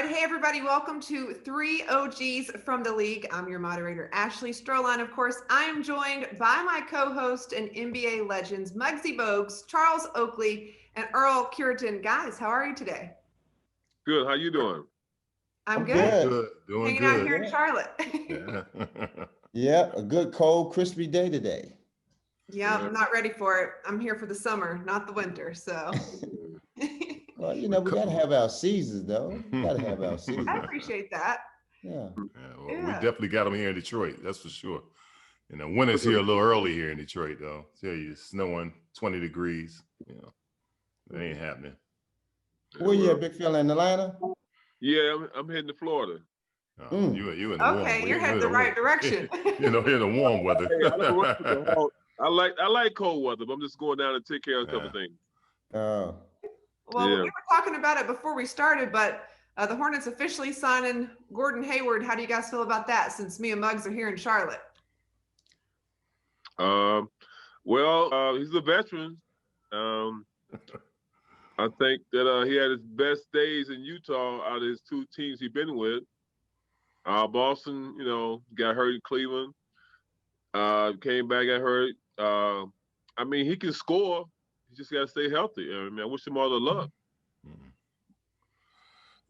right, hey everybody, welcome to 3 OGs from the league. I'm your moderator, Ashley Stroehlein. Of course, I am joined by my co-host and NBA legends, Muggsy Bogues, Charles Oakley, and Earl Cureton. Guys, how are you today? Good. How you doing? I'm Doing good. good. Doing Hanging good. out here in Charlotte. Yeah. Yeah, a good cold, crispy day today. Yeah, I'm not ready for it. I'm here for the summer, not the winter. So Well, you know, we got to have our seasons, though. We got to have our I seasons. appreciate that. Yeah. Well, we definitely got them here in Detroit. That's for sure. You know, winter's here a little early here in Detroit, though. I tell you, it's snowing 20 degrees. You know, it ain't happening. Where you at, big fella, in Atlanta? Yeah, I'm heading to Florida. You in the warm. Okay, you're heading the right direction. You know, in the warm weather. I like cold weather, but I'm just going down to take care of a couple things. Well, we were talking about it before we started, but the Hornets officially signing Gordon Hayward. How do you guys feel about that since me and Muggs are here in Charlotte? Well, he's a veteran. I think that he had his best days in Utah out of his two teams he's been with. Boston, you know, got hurt in Cleveland. Came back, got hurt. I mean, he can score. He just got to stay healthy. I mean, I wish him all the luck.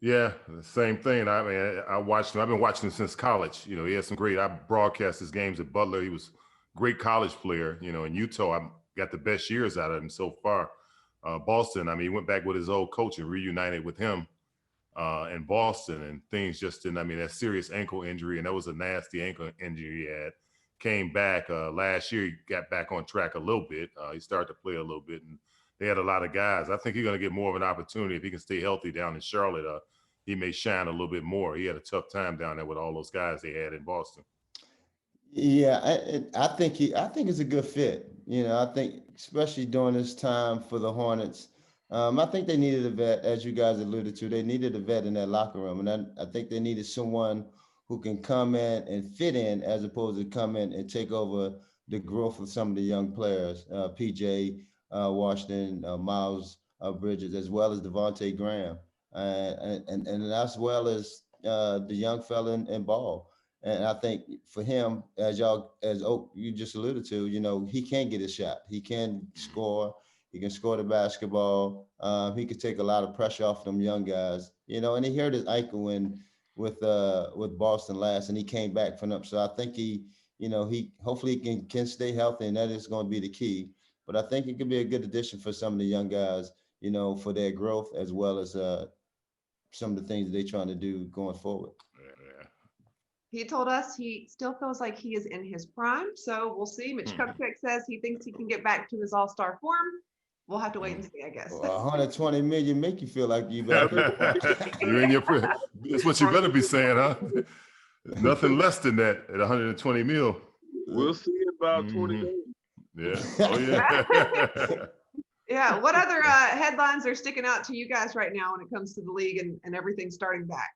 Yeah, the same thing. I mean, I watched him. I've been watching him since college. You know, he had some great. I broadcast his games at Butler. He was a great college player. You know, in Utah, I got the best years out of him so far. Boston, I mean, he went back with his old coach and reunited with him in Boston, and things just didn't. I mean, that serious ankle injury, and that was a nasty ankle injury he had. Came back last year. He got back on track a little bit. He started to play a little bit, and they had a lot of guys. I think he's going to get more of an opportunity if he can stay healthy down in Charlotte. He may shine a little bit more. He had a tough time down there with all those guys they had in Boston. Yeah, I think it's a good fit. You know, I think especially during this time for the Hornets, I think they needed a vet, as you guys alluded to. They needed a vet in that locker room, and I think they needed someone who can come in and fit in, as opposed to come in and take over the growth of some of the young players, PJ Washington, Miles Bridges, as well as Devontae Graham, and as well as the young fella in Ball. And I think for him, as Oak, you just alluded to, you know, he can get a shot. He can score. He can score the basketball. He could take a lot of pressure off them young guys, you know. And he hurt his ankle with Boston last, and he came back from them. So I think he hopefully can stay healthy, and that is going to be the key. But I think it could be a good addition for some of the young guys, you know, for their growth as well as some of the things they're trying to do going forward. He told us he still feels like he is in his prime, so we'll see. Mitch Kupchak says he thinks he can get back to his all-star form. We'll have to wait and see, I guess. Well, 120 million make you feel like you better. You're in your prime. That's what you better be saying, huh? Nothing less than that at 120 mil. We'll see in about 20 days. Yeah. Oh, yeah. Yeah. What other headlines are sticking out to you guys right now when it comes to the league and everything starting back?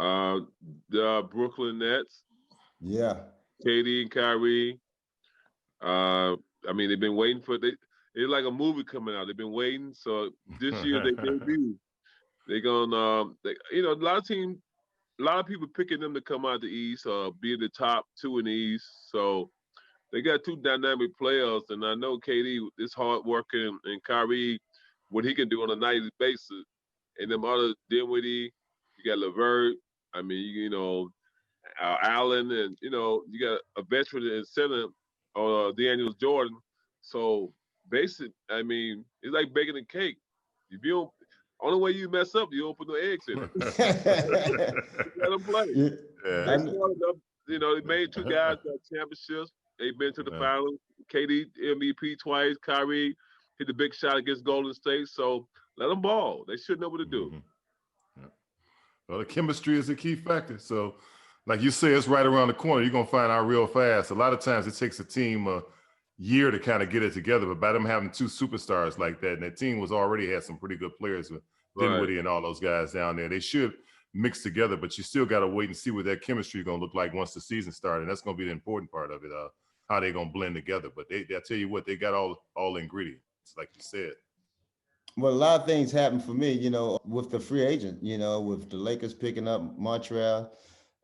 The Brooklyn Nets. Yeah. KD and Kyrie. I mean, they've been waiting for it's like a movie coming out. They've been waiting. So this year they debut. They're gonna, you know, a lot of people picking them to come out the East, be in the top two in the East. So they got two dynamic players, and I know KD is hard working, and Kyrie, what he can do on a nightly basis, and them other Dinwiddie, you got LeVert. I mean, you know, Allen, and you know, you got a veteran in center, Daniel Jordan. So basic, I mean, it's like baking a cake. If you don't, only way you mess up, you don't put no eggs in it. Let them play. Yeah. You know, they made two guys got championships. They've been to the finals. KD MVP twice. Kyrie hit the big shot against Golden State. So let them ball. They should know what to do. Well, the chemistry is a key factor. So, like you say, it's right around the corner. You're going to find out real fast. A lot of times it takes a team a year to kind of get it together. But by them having two superstars like that, and that team was already had some pretty good players with Dinwiddie and all those guys down there, they should mix together. But you still got to wait and see what that chemistry is going to look like once the season starts. And that's going to be the important part of it, how they're going to blend together. But I tell you what, they got all ingredients, like you said. Well, a lot of things happened for me, with the free agent, with the Lakers picking up Montreal,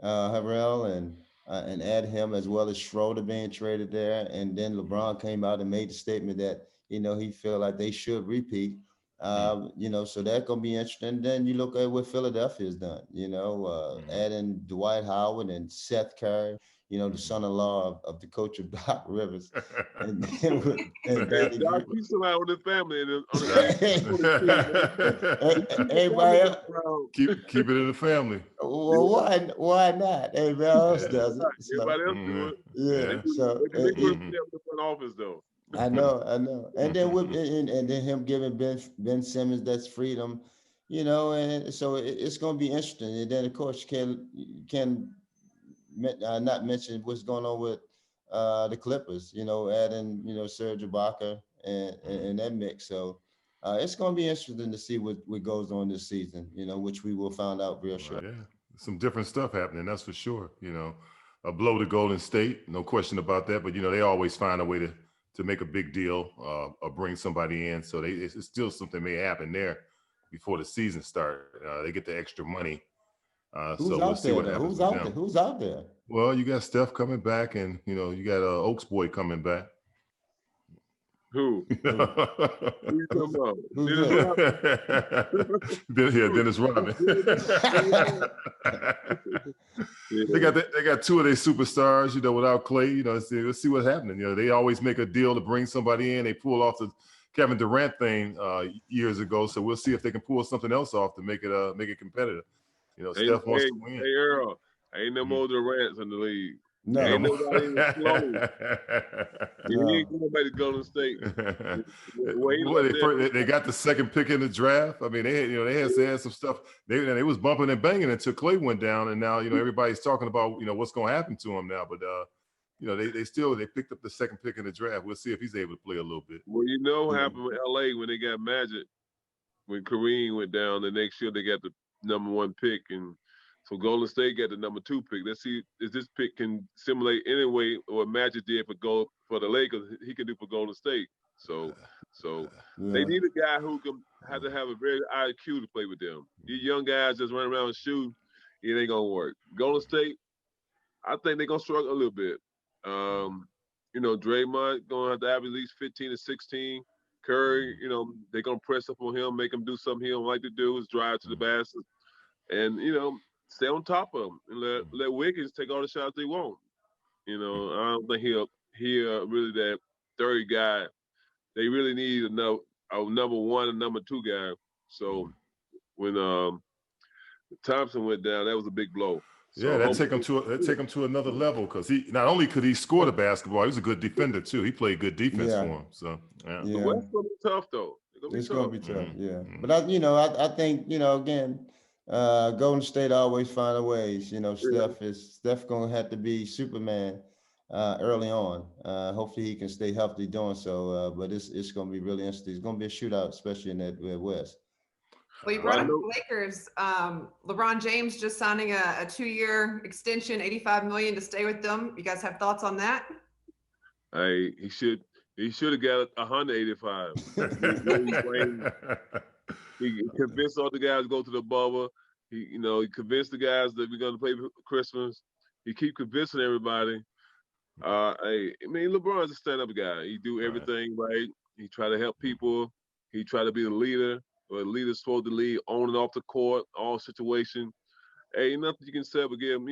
Harrell and add him as well as Schroeder being traded there. And then LeBron came out and made the statement that, he felt like they should repeat. So that's gonna be interesting. Then you look at what Philadelphia's done, adding Dwight Howard and Seth Curry, the son-in-law of the coach of Doc Rivers, and then and Hey, Danny Doc, Green. he's somehow with his family on the Everybody else, keep it in the family. well, why not? Everybody else Yeah. does it. So Everybody else do it. yeah, Yeah. so They first step in the front office though. I know, and then and then him giving Ben Simmons that's freedom, and so it's going to be interesting. And then of course you can not mention what's going on with the Clippers, adding Serge Ibaka and that mix. So it's going to be interesting to see what goes on this season, which we will find out real sure. Yeah, some different stuff happening. That's for sure. A blow to Golden State, no question about that. But they always find a way to make a big deal or bring somebody in. So it's still something may happen there before the season starts. They get the extra money. Who's so out we'll see there? what Though? happens Who's with out them. there? Who's out there? Well, you got Steph coming back, and you got Oaks boy coming back. Who? Who you talking about? Who's Dennis Rodman. They got two of their superstars, without Clay. Let's see what's happening. They always make a deal to bring somebody in. They pull off the Kevin Durant thing years ago, so we'll see if they can pull something else off to make it competitive. Steph wants to win. Hey Earl, ain't no more Durants in the league. No. Ain't nobody even close. No. He ain't going back to Golden State. They got the second pick in the draft. I mean, they had some stuff. They was bumping and banging until Clay went down, and now everybody's talking about what's going to happen to him now. But they picked up the second pick in the draft. We'll see if he's able to play a little bit. Well, what happened with LA when they got Magic, when Kareem went down. The next year they got the number 1 pick, and so Golden State got the number 2 pick. Let's see if this pick can simulate any way what Magic did for the Lakers. He can do for Golden State. So they need a guy who has to have a very IQ to play with them. These young guys just run around and shoot, it ain't gonna work. Golden State, I think they're gonna struggle a little bit. Draymond gonna have to have at least 15 to 16. Curry, they're gonna press up on him, make him do something he don't like to do, is drive to the basket, and stay on top of him and let Wiggins take all the shots they want. I don't think he'll really that third guy. They really need a number 1 and number 2 guy. So when Thompson went down, that was a big blow. So yeah, that take him to another level because he not only could he score the basketball, he was a good defender too. He played good defense for him. So the West gonna be tough though. It's gonna be tough. Yeah, but I think again. Golden State always find a ways. Steph gonna have to be Superman early on. Hopefully he can stay healthy doing so. But it's gonna be really interesting. It's gonna be a shootout, especially in that West. Well, you brought up the Lakers. LeBron James just signing a 2-year extension, $85 million to stay with them. You guys have thoughts on that? Hey, he should have got 185. He convinced all the guys to go to the bubble. He convinced the guys that we're gonna play for Christmas. He keep convincing everybody. LeBron's a stand-up guy. He do everything right. He try to help people. He try to be the leader. Or the leader's supposed to lead on and off the court, all situation. Hey, nothing you can say but give him.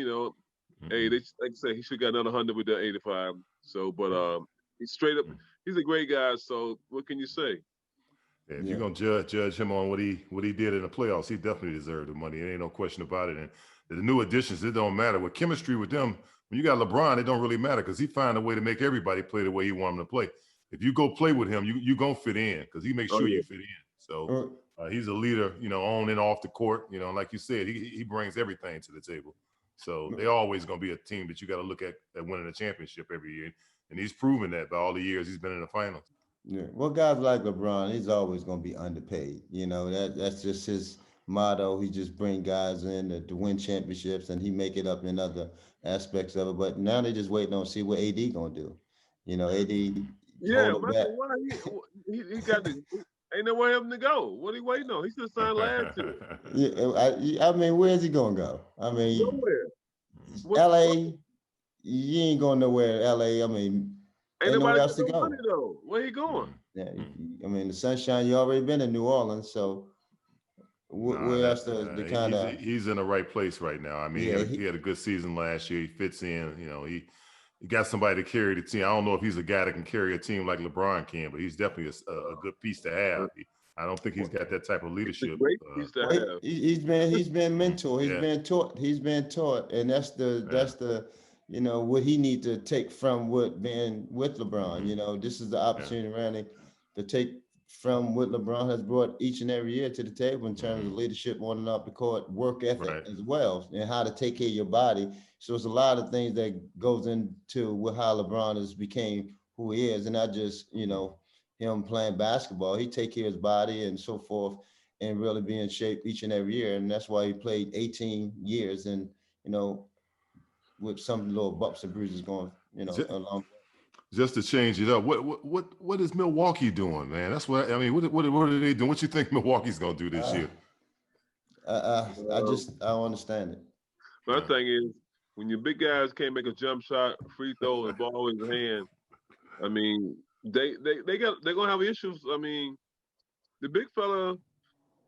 Hey, like I said, he should got another 100 with that 85. So, but he's straight up. He's a great guy. So, what can you say? Yeah, if you're gonna judge him on what he did in the playoffs, he definitely deserved the money. There ain't no question about it. And the new additions, it don't matter. With chemistry with them, when you got LeBron, it don't really matter because he find a way to make everybody play the way he want them to play. If you go play with him, you gonna fit in because he makes sure you fit in. So he's a leader, on and off the court. Like you said, he brings everything to the table. So they're always gonna be a team that you got to look at winning a championship every year. And he's proven that by all the years he's been in the finals. Yeah, well, guys like LeBron, he's always going to be underpaid. That's just his motto. He just bring guys in to win championships, and he make it up in other aspects of it. But now they just waiting on see what AD going to do. AD. Yeah, why he got the Ain't nowhere for him to go. What are you waiting on? He should have signed last year. Yeah, I mean, where's he gonna go? I mean, Nowhere. LA, you ain't going nowhere. LA, I mean, Ain't nowhere nobody else to got no go. money though. Where he going? Yeah, I mean, the sunshine. You already been in New Orleans, so where else to kind of? He's in the right place right now. I mean, Yeah, he had a good season last year. He fits in. You know, he got somebody to carry the team. I don't know if he's a guy that can carry a team like LeBron can, but he's definitely a good piece to have. I don't think he's got that type of leadership. It's a great piece to have. He's been mentored. He's Yeah. been taught, and that's the you know what he need to take from what being with LeBron. You know, this is the opportunity really to take from what LeBron has brought each and every year to the table in terms of leadership on and off the court, work ethic as well, and how to take care of your body. So it's a lot of things that goes into how LeBron has became who he is, and not just, you know, him playing basketball. He take care of his body and so forth, and really be in shape each and every year. And that's why he played 18 years, and, you know, with some little bumps and bruises going, you know, along. Just to change it up, what is Milwaukee doing, man? That's what I mean. What are they doing? What you think Milwaukee's gonna do this year? I don't understand it. My thing is, when your big guys can't make a jump shot, free throw, and ball in your hand, I mean, they're gonna have issues. I mean, the big fella,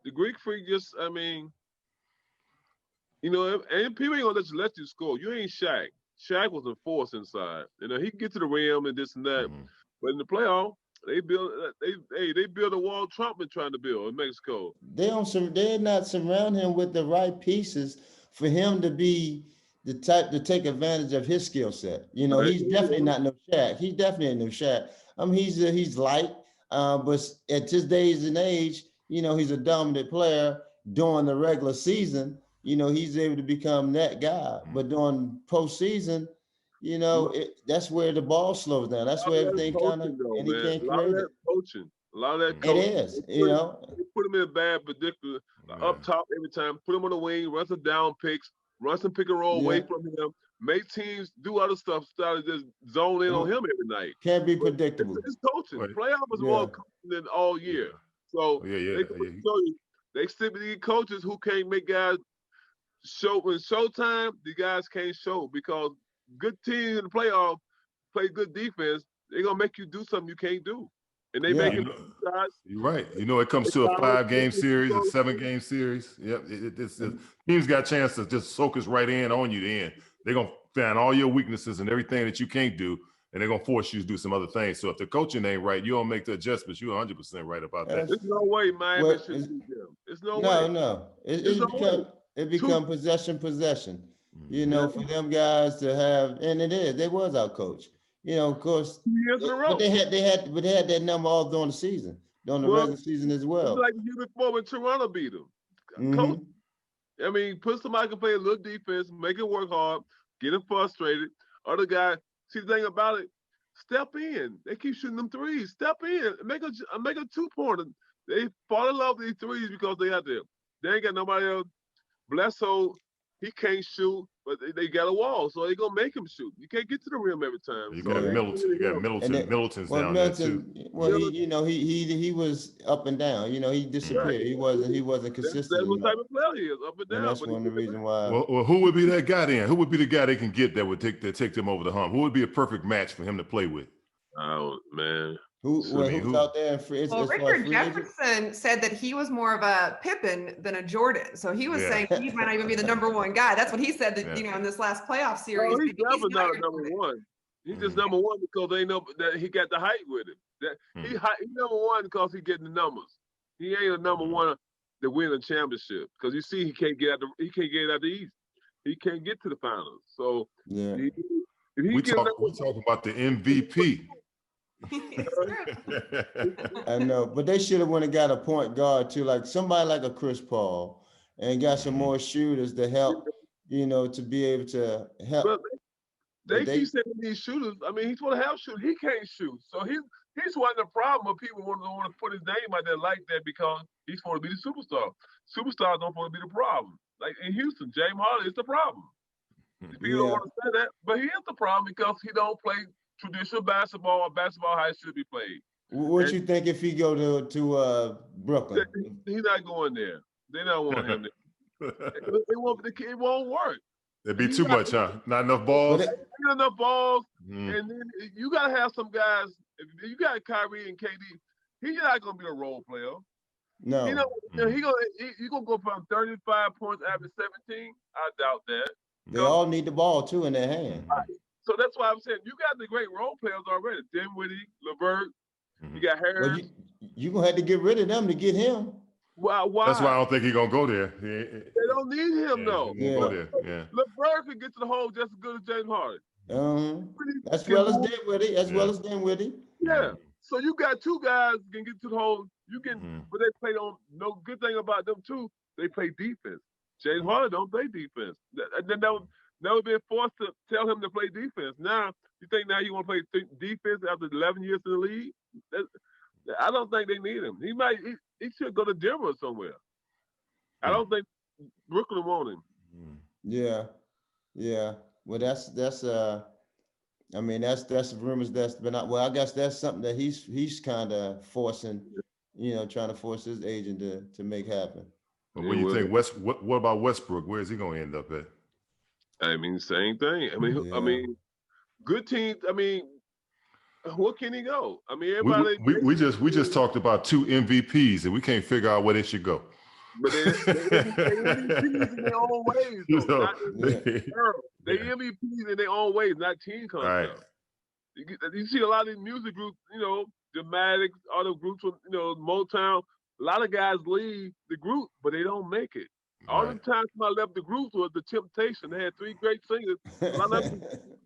the Greek freak, just, I mean, you know, and people ain't gonna let you score. You ain't Shaq. Shaq was a force inside. You know, he can get to the rim and this and that. But in the playoff, they build a wall Trump been trying to build in Mexico. They're not surround him with the right pieces for him to be the type to take advantage of his skill set. You know, he's definitely not no Shaq. He's definitely no Shaq. I mean, he's light, but at his days and age, you know, he's a dominant player during the regular season. You know, he's able to become that guy. But during postseason, you know, that's where the ball slows down. That's where everything kind of, and he can't create it. A lot of that coaching. It is, you know. They put him in a bad predicament. Up top every time, put him on the wing, run some down picks, run some pick and roll away from him, make teams do other stuff, start to just zone in on him every night. Can't be predictable. It's coaching. Playoff is more coaching than all year. So they still need coaches who can't make guys show. When showtime, the guys can't show, because good teams in the playoff play good defense. They're gonna make you do something you can't do, and they make it. You're right. You know, it comes to a 5-game series, a 7-game series. Yep, teams got a chance to just soak us right in on you. Then they're gonna find all your weaknesses and everything that you can't do, and they're gonna force you to do some other things. So if the coaching ain't right, you don't make the adjustments. You're 100% right about that. There's no way, man. It's no way. No. It become possession. You know, for them guys to have, and it is. They was our coach. You know, of course. But they had that number all during the season, during the regular season as well. Like the year before when Toronto beat them. Coach, I mean, put somebody who can play a little defense, make it work hard, get them frustrated. Other guy, see the thing about it, step in. They keep shooting them threes. Step in, make a 2-pointer. They fall in love with these threes because they out there. They ain't got nobody else. Bledsoe, he can't shoot, but they got a wall, so they gonna make him shoot. You can't get to the rim every time. You got Middleton. You got Middleton. Middleton's down there too. Well, he was up and down. You know, he disappeared. He wasn't consistent. That's what type of player he is, up and down. And that's one of the reasons why. Well, who would be that guy then? Who would be the guy they can get that would take them over the hump? Who would be a perfect match for him to play with? Oh man. Who's out there? Richard Jefferson said that he was more of a Pippen than a Jordan. So he was saying he might not even be the #1 guy. That's what he said that, you know, in this last playoff series. He's definitely not a #1. He's just #1 because they know that he got the height with him. That he #1 because he getting the numbers. He ain't a #1 to win a championship, because you see he can't get out the East. He can't get to the finals. So we talk about the MVP. I know, but they should have went and got a point guard too, like somebody like a Chris Paul, and got some more shooters to help, you know, to be able to help. But they keep saying these shooters. I mean, he's going to have shoot. He can't shoot, so he's one of the problem with people want to put his name out there like that, because he's supposed to be the superstar. Superstars don't want to be the problem. Like in Houston, James Harden is the problem. People don't want to say that, but he is the problem because he don't play traditional basketball or basketball how it should be played. What you think if he go to Brooklyn? He's not going there. They don't want him there. It won't work. It'd be too much, huh? Not enough balls. Not enough balls, and then you gotta have some guys. If you got Kyrie and KD, he's not gonna be a role player. No, you gonna go from 35 points after 17? I doubt that. They all need the ball too in their hand. Right. So that's why I'm saying you got the great role players already. Dinwiddie, LeVert, you got Harris. Well, you gonna have to get rid of them to get him. Why? That's why I don't think he's gonna go there. They don't need him though. Go there. Yeah. LeVert can get to the hole just as good as James Harden. As well as Dinwiddie. Yeah. So you got two guys who can get to the hole. You can, but they play on. No good thing about them too. They play defense. James Harden don't play defense. They never been forced to tell him to play defense. Now you think now you want to play defense after 11 years in the league? I don't think they need him. He should go to Denver somewhere. I don't think Brooklyn want him. Yeah. Well, that's I mean that's rumors that's been out. Well, I guess that's something that he's kind of forcing, trying to force his agent to make happen. But when you think what about Westbrook? Where is he going to end up at? I mean, same thing. I mean, good teams. I mean, where can he go? I mean, everybody. We just talked about 2 MVPs, and we can't figure out where they should go. But they MVPs in their own ways. They MVPs in their own ways, not team concepts. Right. You see a lot of these music groups, Dramatic, all the groups from Motown. A lot of guys leave the group, but they don't make it. All the time I left the group was the Temptation. They had 3 great singers. A lot of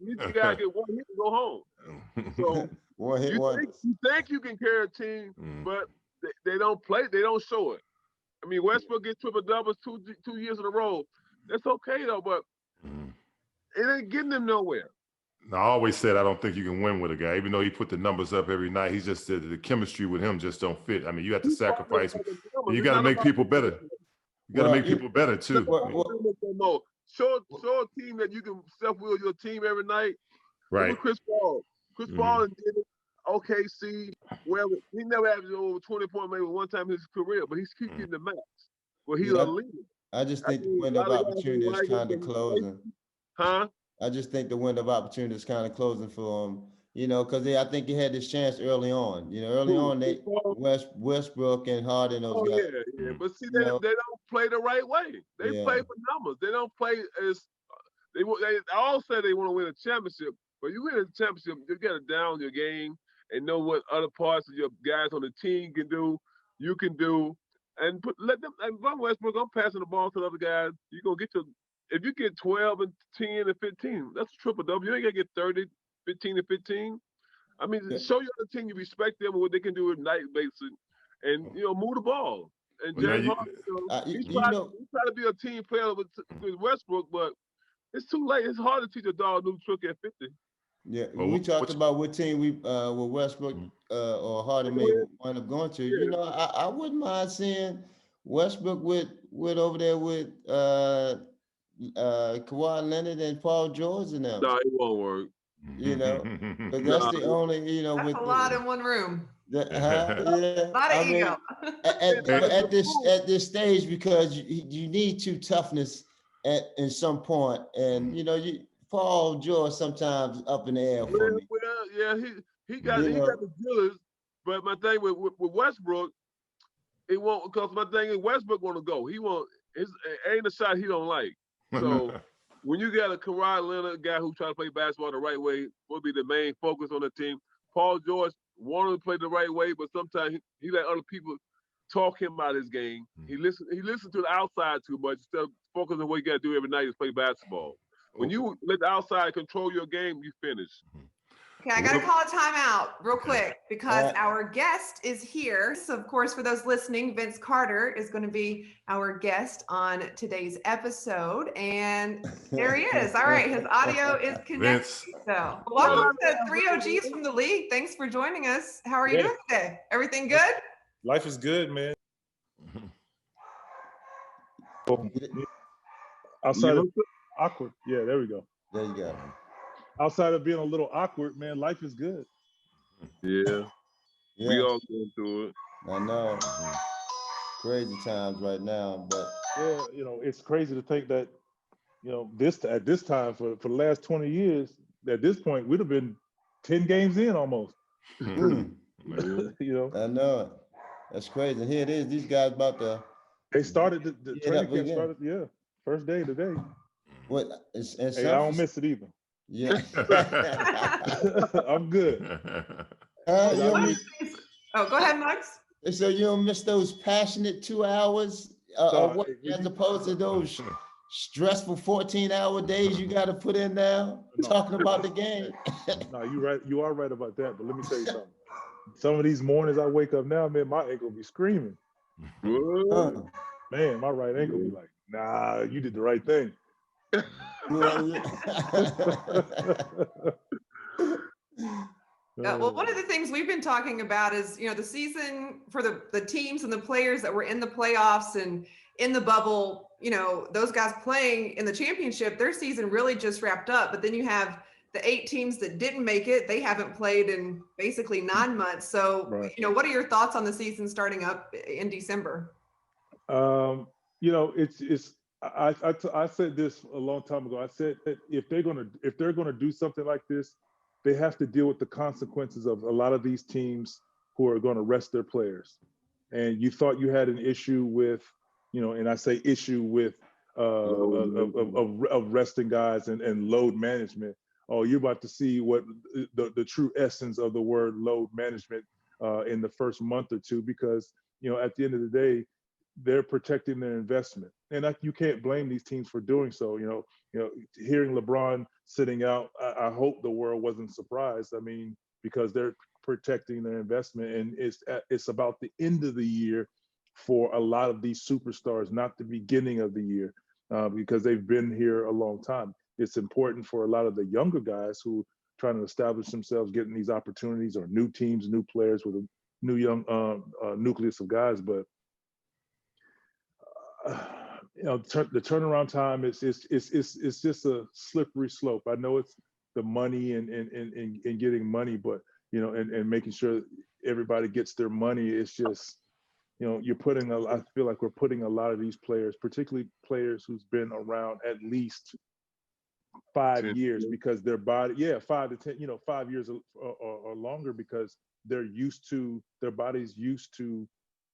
these guys get one hit and go home. So you think you can carry a team, but they don't play. They don't show it. I mean, Westbrook gets triple doubles 2 years in a row. That's okay though, but it ain't getting them nowhere. I always said I don't think you can win with a guy, even though he put the numbers up every night. He's just the chemistry with him just don't fit. I mean, you have to sacrifice. You got to make people better. You got to make people better too. Show a team that you can self-will your team every night. Right. Chris Paul did it. OKC, wherever. He never averaged over 20 points maybe one time in his career, but he's keep getting the max. Well, he's a leader. I just think the window of opportunity is kind of closing. Huh? I just think the window of opportunity is kind of closing for him. Because I think he had this chance early on. Early on, they Westbrook and Harden, those guys. Yeah. But see, they don't play the right way. They play for numbers. They don't play as they all say they want to win a championship. But you win a championship, you got to down your game and know what other parts of your guys on the team can do. You can do, and let them. And if I'm Westbrook, I'm passing the ball to the other guys. You're gonna get if you get 12 and 10 and 15, that's a triple double. You ain't gonna get 30. 15 and 15. I mean, show your other team you respect them and what they can do at night basis, and move the ball. And James Harden, he's trying to be a team player with Westbrook, but it's too late. It's hard to teach a dog new trick at 50. Yeah, we talked about what team with Westbrook or Harden may wind up going to. Yeah. I wouldn't mind seeing Westbrook with over there with Kawhi Leonard and Paul George and them. No, it won't work. Because that's the only, that's with a lot in one room. A lot of ego. At this stage, because you need to toughness in some point, and Paul George sometimes up in the air for me. Well, yeah, he got the dealers, but my thing with Westbrook, it won't, because my thing is Westbrook want to go. He won't. Ain't a shot he don't like. So. When you got a Kawhi Leonard guy who try to play basketball the right way, will be the main focus on the team. Paul George wanted to play the right way, but sometimes he let other people talk him out of his game. He listened to the outside too much instead of focusing on what you got to do every night is play basketball. When you let the outside control your game, you finish. Okay, I got to call a timeout real quick because our guest is here. So, of course, for those listening, Vince Carter is going to be our guest on today's episode. And there he is. All right, his audio is connected. So, welcome to 3 OGs from the league. Thanks for joining us. How are you doing today? Everything good? Life is good, man. Outside of awkward. Yeah, there we go. There you go. Outside of being a little awkward, man, life is good. Yeah. We Yeah, all going through it. I know. Crazy times right now, but Yeah, it's crazy to think that, this at this time for the last 20 years, at this point, we'd have been 10 games in almost. mm, Yeah. I know it. That's crazy. And here it is. These guys about to They started the get training up camp again. started, first day today. What? It's in Hey, I don't miss it either. Yeah. I'm good. You One don't of miss, the things, oh, go ahead, Muggs. so you don't miss those passionate 2 hours of work as opposed to those stressful 14-hour days you got to put in now talking about the game. No, you're right. You are right about that. But let me tell you something. Some of these mornings I wake up now, man, my ankle be screaming. What? Man, my right ankle be like, nah, you did the right thing. Well, one of the things we've been talking about is, the season for the teams and the players that were in the playoffs and in the bubble, those guys playing in the championship, their season really just wrapped up. But then you have the 8 teams that didn't make it. They haven't played in basically 9 months. So, Right. What are your thoughts on the season starting up in December? It's I said this a long time ago. I said that if they're gonna do something like this, they have to deal with the consequences of a lot of these teams who are going to rest their players. And you thought you had an issue with, and I say issue with of resting guys and load management. Oh, you're about to see what the true essence of the word load management in the first month or two, because at the end of the day, they're protecting their investment, and you can't blame these teams for doing so. Hearing LeBron sitting out, I hope the world wasn't surprised. I mean, because they're protecting their investment, and it's about the end of the year for a lot of these superstars, not the beginning of the year, because they've been here a long time. It's important for a lot of the younger guys who trying to establish themselves, getting these opportunities, or new teams, new players with a new young nucleus of guys, but. The turnaround time is just a slippery slope. I know it's the money and getting money, but and making sure everybody gets their money. It's just you're putting I feel like we're putting a lot of these players, particularly players who's been around at least 5 years, because their body, 5 to 10, 5 years or longer, because their body's used to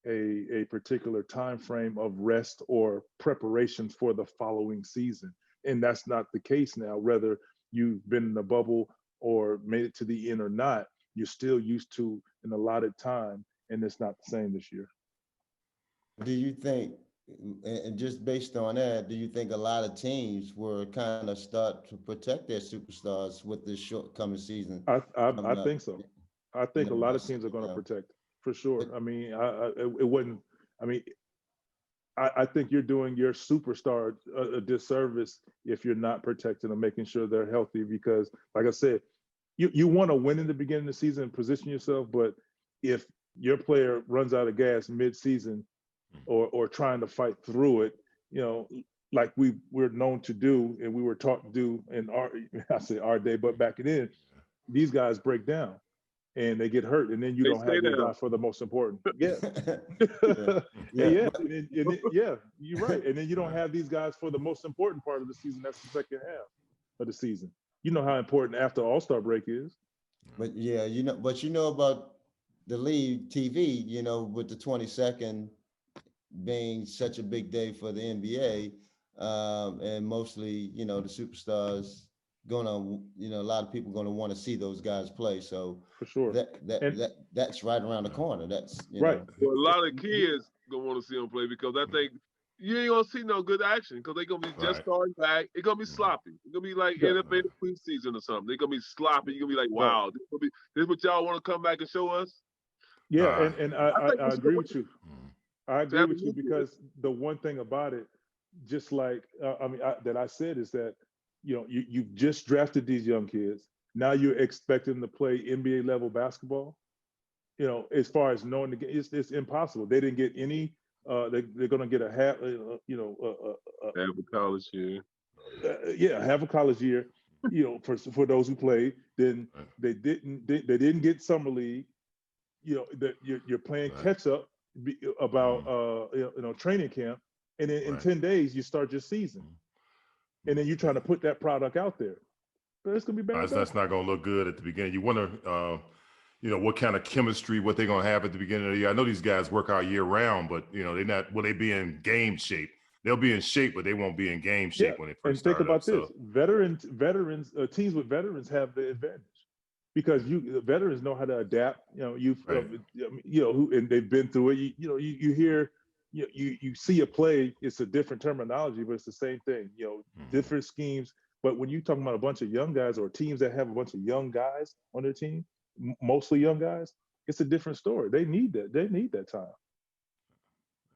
a particular time frame of rest or preparation for the following season. And that's not the case now. Whether you've been in the bubble or made it to the end or not, you're still used to an allotted time, and it's not the same this year. Do you think, and just based on that, do you think a lot of teams were kind of start to protect their superstars with this shortcoming season? I think so. I think a lot of teams are going to protect, for sure. I mean, it wouldn't. I mean, I think you're doing your superstar a disservice if you're not protecting them, making sure they're healthy. Because, like I said, you want to win in the beginning of the season and position yourself, but if your player runs out of gas mid-season or trying to fight through it, like we're known to do, and we were taught to do in our day, but back then, these guys break down and they get hurt, and then you don't have your guy for the most important. Yeah. You're right. And then you don't have these guys for the most important part of the season. That's the second half of the season. You know how important after All-Star break is. But about the league TV, with the 22nd being such a big day for the NBA, and mostly, the superstars gonna, a lot of people gonna want to see those guys play. So for sure, that's right around the corner. That's right. Well, a lot of kids gonna want to see them play, because I think you ain't gonna see no good action, because they're gonna be just starting back. It's gonna be sloppy. It's gonna be like NFL preseason or something. They're gonna be sloppy. You're gonna be like, wow, this is what y'all want to come back and show us. Yeah, and I agree with you. I agree with you, because the one thing about it, just like that I said, is that you've just drafted these young kids. Now you're expecting them to play NBA level basketball. As far as knowing the game, it's impossible. They didn't get any. They're going to get a half. Half a college year. Half a college year. For those who played, then they didn't get summer league. that you're playing Right. catch up about training camp, and then in Right. 10 days you start your season, and then you're trying to put that product out there. But it's gonna be bad. That's not going to look good at the beginning. You wonder, what kind of chemistry, what they're going to have at the beginning of the year. I know these guys work out year round, but they're not. Will they be in game shape? They'll be in shape, but they won't be in game shape when they first start. And think about this: veterans, teams with veterans have the advantage because veterans know how to adapt. And they've been through it. You hear. You see a play, it's a different terminology, but it's the same thing, different schemes. But when you're talking about a bunch of young guys or teams that have a bunch of young guys on their team, mostly young guys, it's a different story. They need that. They need that time.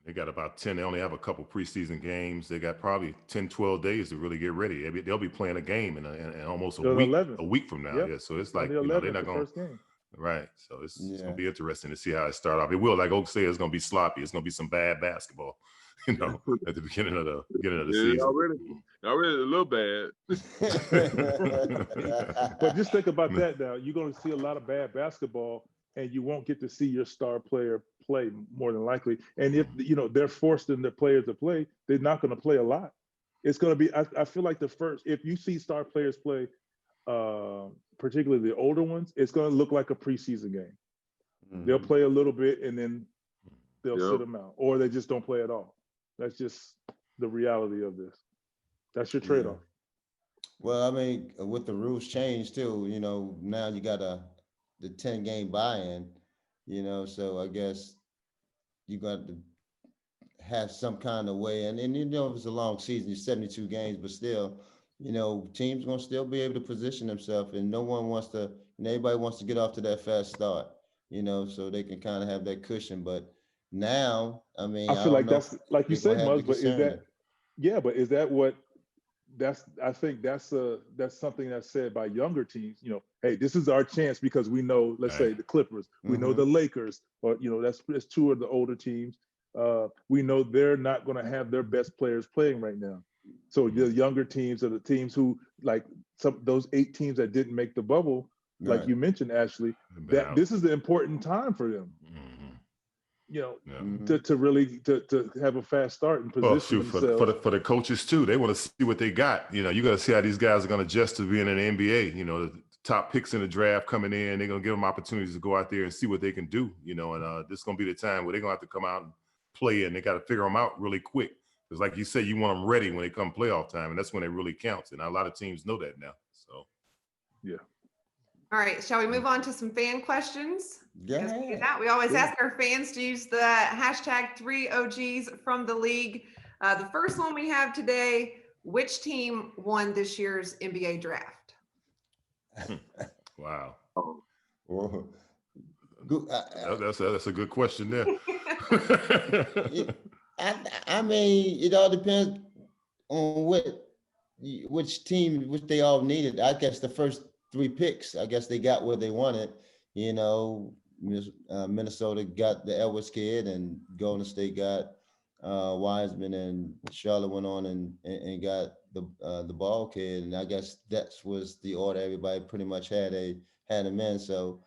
They got about 10. They only have a couple preseason games. They got probably 10, 12 days to really get ready. They'll be playing a game in almost a week from now. Yep. Yeah, so it's like they're not going to. Right. So it's going to be interesting to see how it starts off. It will, like Oak said, it's going to be sloppy. It's going to be some bad basketball, at the beginning of the season. Already a little bad. But just think about that now. You're going to see a lot of bad basketball, and you won't get to see your star player play more than likely. And if they're forcing their players to play, they're not going to play a lot. It's going to be. I feel like if you see star players play, particularly the older ones, it's going to look like a preseason game. Mm-hmm. They'll play a little bit and then they'll sit them out, or they just don't play at all. That's just the reality of this. That's your trade-off. Well, I mean, with the rules change too, now you got the 10-game buy-in, so I guess you got to have some kind of way. And if it's a long season, it's 72 games, but still, teams gonna still be able to position themselves, and everybody wants to get off to that fast start, so they can kind of have that cushion. But now, I mean, I feel like that's like you said, Muggs, but I think that's something that's said by younger teams. Hey, this is our chance because we know, let's say the Clippers, we know the Lakers, or that's two of the older teams. We know they're not going to have their best players playing right now. So the younger teams are the teams who, like those 8 teams that didn't make the bubble, like you mentioned, Ashley, that this is the important time for them. To really have a fast start and position themselves. For the coaches too, they want to see what they got. You got to see how these guys are going to adjust to being in the NBA. The top picks in the draft coming in, they're going to give them opportunities to go out there and see what they can do. And this is going to be the time where they're going to have to come out and play, and they got to figure them out really quick. Because like you said, you want them ready when they come playoff time, and that's when it really counts. And a lot of teams know that now. So, yeah. All right, shall we move on to some fan questions? Yeah. We always ask our fans to use the hashtag 3OGs from the league. The first one we have today: which team won this year's NBA draft? Wow. That's a good question there. I mean, it all depends on which team, which they all needed. I guess the first 3 picks, I guess they got where they wanted. Minnesota got the Edwards kid, and Golden State got Wiseman, and Charlotte went on and got the Ball kid, and I guess that was the order everybody pretty much had him in. So,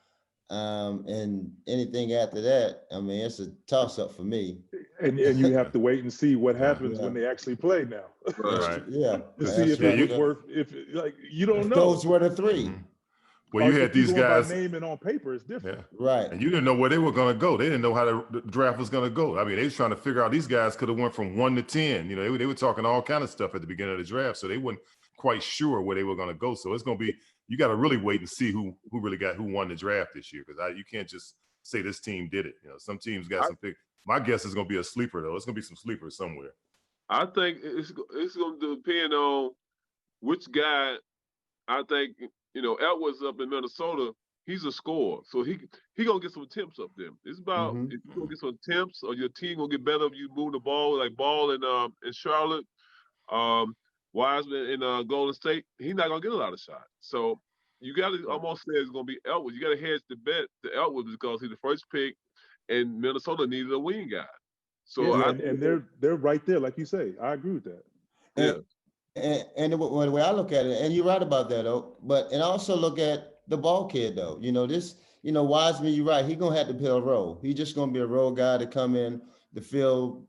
and anything after that, I mean, it's a toss-up for me. And you have to wait and see what happens when they actually play now. Right. Yeah. To see if it was worth. You don't know. Those were the 3. Mm-hmm. Well, you had these guys. By name and on paper, it's different. Yeah. Right. And you didn't know where they were going to go. They didn't know how the draft was going to go. I mean, they was trying to figure out, these guys could have went from 1 to 10. They were talking all kind of stuff at the beginning of the draft, so they weren't quite sure where they were going to go. So it's going to be, you got to really wait and see who won the draft this year, because you can't just say this team did it. Some teams got some pick. My guess is going to be a sleeper, though. It's going to be some sleepers somewhere. I think it's going to depend on which guy. I think, Edwards up in Minnesota, he's a scorer. So he going to get some attempts up there. It's about if you're going to get some attempts, or your team going to get better if you move the ball, like Ball in Charlotte, Wiseman in Golden State, he's not going to get a lot of shots. So you got to almost say it's going to be Edwards. You got to hedge the bet to Edwards because he's the first pick, and Minnesota needed a wing guy. So and they're right there, like you say. I agree with that. And the way I look at it, and you're right about that, though. And also look at the Ball kid, though. This Wiseman, you're right. He's gonna have to play a role. He's just gonna be a role guy to come in the field,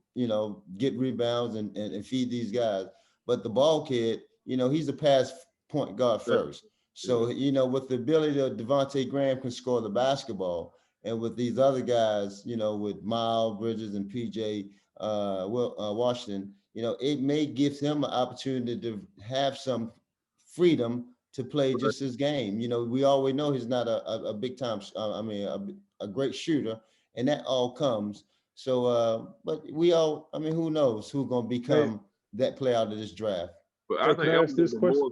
get rebounds and feed these guys. But the ball kid, he's a pass point guard first. So, with the ability that Devontae Graham can score the basketball, and with these other guys, with Miles Bridges and PJ Washington, it may give him an opportunity to have some freedom to play just his game. We always know he's not a big time, a great shooter, and that all comes. So, but who knows who's going to become that player out of this draft? But I think ask this question?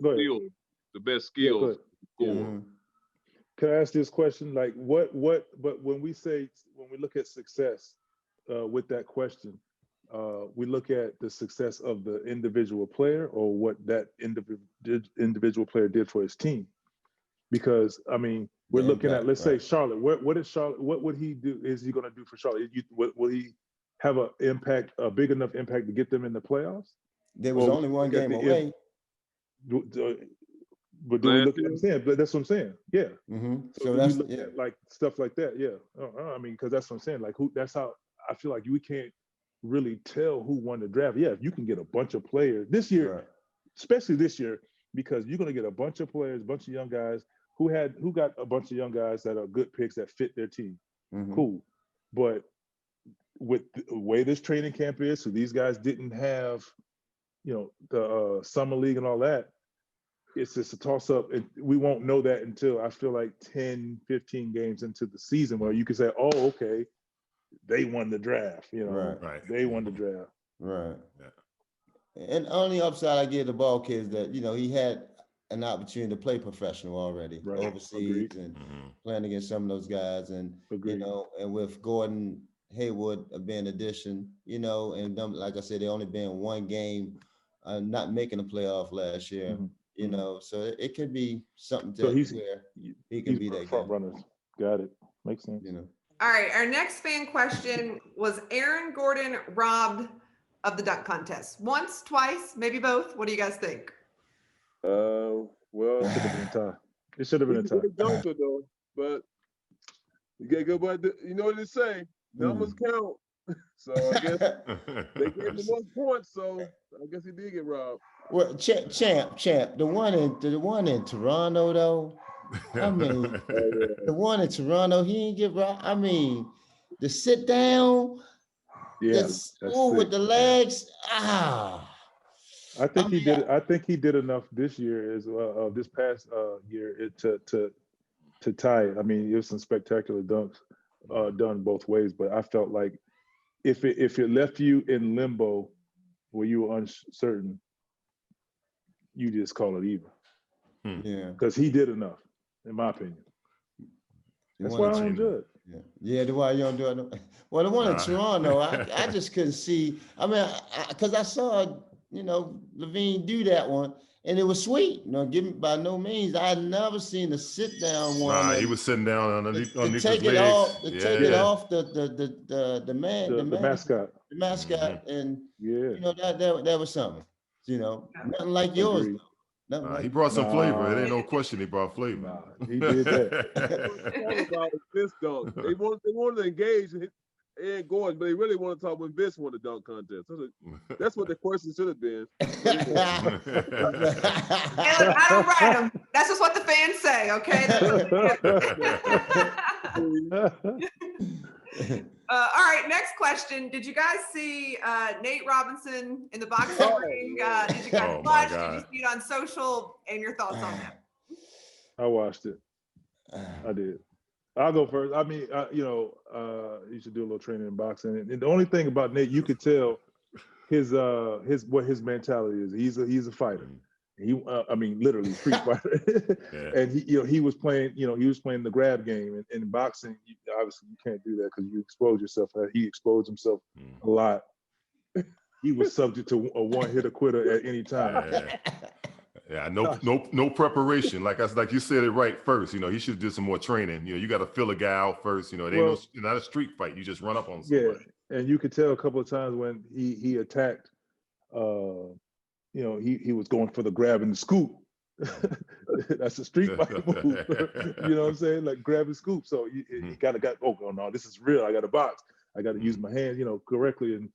The best skills. Can I ask this question? Like, but when we look at success with that question, we look at the success of the individual player or what that individual player did for his team. Because, we're looking at, let's say Charlotte. What would he do? Is he going to do for Charlotte? Will he have a big enough impact to get them in the playoffs? There was only one game away. But do we look at what I'm saying? But that's what I'm saying. Yeah. Mm-hmm. So that's at, like stuff like that. Yeah. Because that's what I'm saying. Like that's how I feel like we can't really tell who won the draft. Yeah, you can get a bunch of players this year, especially this year, because you're going to get a bunch of players, a bunch of young guys who got a bunch of young guys that are good picks that fit their team. Mm-hmm. Cool. But with the way this training camp is, so these guys didn't have, the summer league and all that. It's just a toss-up, and we won't know that until I feel like 10, 15 games into the season where you can say, oh, okay, they won the draft, Right. They won the draft. Right. Yeah. And only upside I give the ball kid is that, he had an opportunity to play professional already overseas and playing against some of those guys. And, and with Gordon Hayward being an addition, and them, like I said, they only been one game, not making the playoff last year. Mm-hmm. So it could be something where he can be that front guy. Runners. Got it. Makes sense. All right. Our next fan question was Aaron Gordon robbed of the dunk contest? Once, twice, maybe both? What do you guys think? Well, it should have been a tie. It should have been a tie. Dunker though, but you gotta go by you know what they say, numbers count. So I guess they gave him 1 point, so I guess he did get robbed. Well, champ, the one in Toronto though. The one in Toronto, he didn't get robbed. The sit down, with the legs. I think he did. I think he did enough this year as this past year to tie it. It was some spectacular dunks done both ways, but I felt like if it left you in limbo where you were uncertain, you just call it even. Yeah, because he did enough, in my opinion. That's why I don't do it. Yeah, the why you don't do it. Well, the one in Toronto, I just couldn't see. Because I saw, Levine do that one, and it was sweet. By no means, I had never seen a sit down one. He was sitting down underneath his legs. Take it off the mascot. The mascot, and that was something. Nothing like yours. He brought some flavor. It ain't no question he brought flavor. He did that. About this dunk. They wanted to engage Ed Gordon, but they really want to talk when Vince won the dunk contest. That's what the question should have been. Hey, look, I don't write them. That's just what the fans say, okay? All right, next question. Did you guys see Nate Robinson in the boxing ring? Did you guys watch? Did you see it on social? And your thoughts on that? I watched it. I did. I'll go first. You should do a little training in boxing. And the only thing about Nate, you could tell his mentality is. He's a fighter. He, literally street fighter. And he was playing. He was playing the grab game. And in boxing, obviously you can't do that because you expose yourself. He exposed himself a lot. He was subject to a one-hitter quitter at any time. No preparation. Like you said it right first. He should do some more training. You got to fill a guy out first. It ain't not a street fight. You just run up on somebody. Yeah, and you could tell a couple of times when he attacked. He was going for the grab and the scoop, That's a street fight move. You know what I'm saying? Like grab and scoop. So you kind of got, oh no, this is real. I got a box. I got to use my hand, correctly, and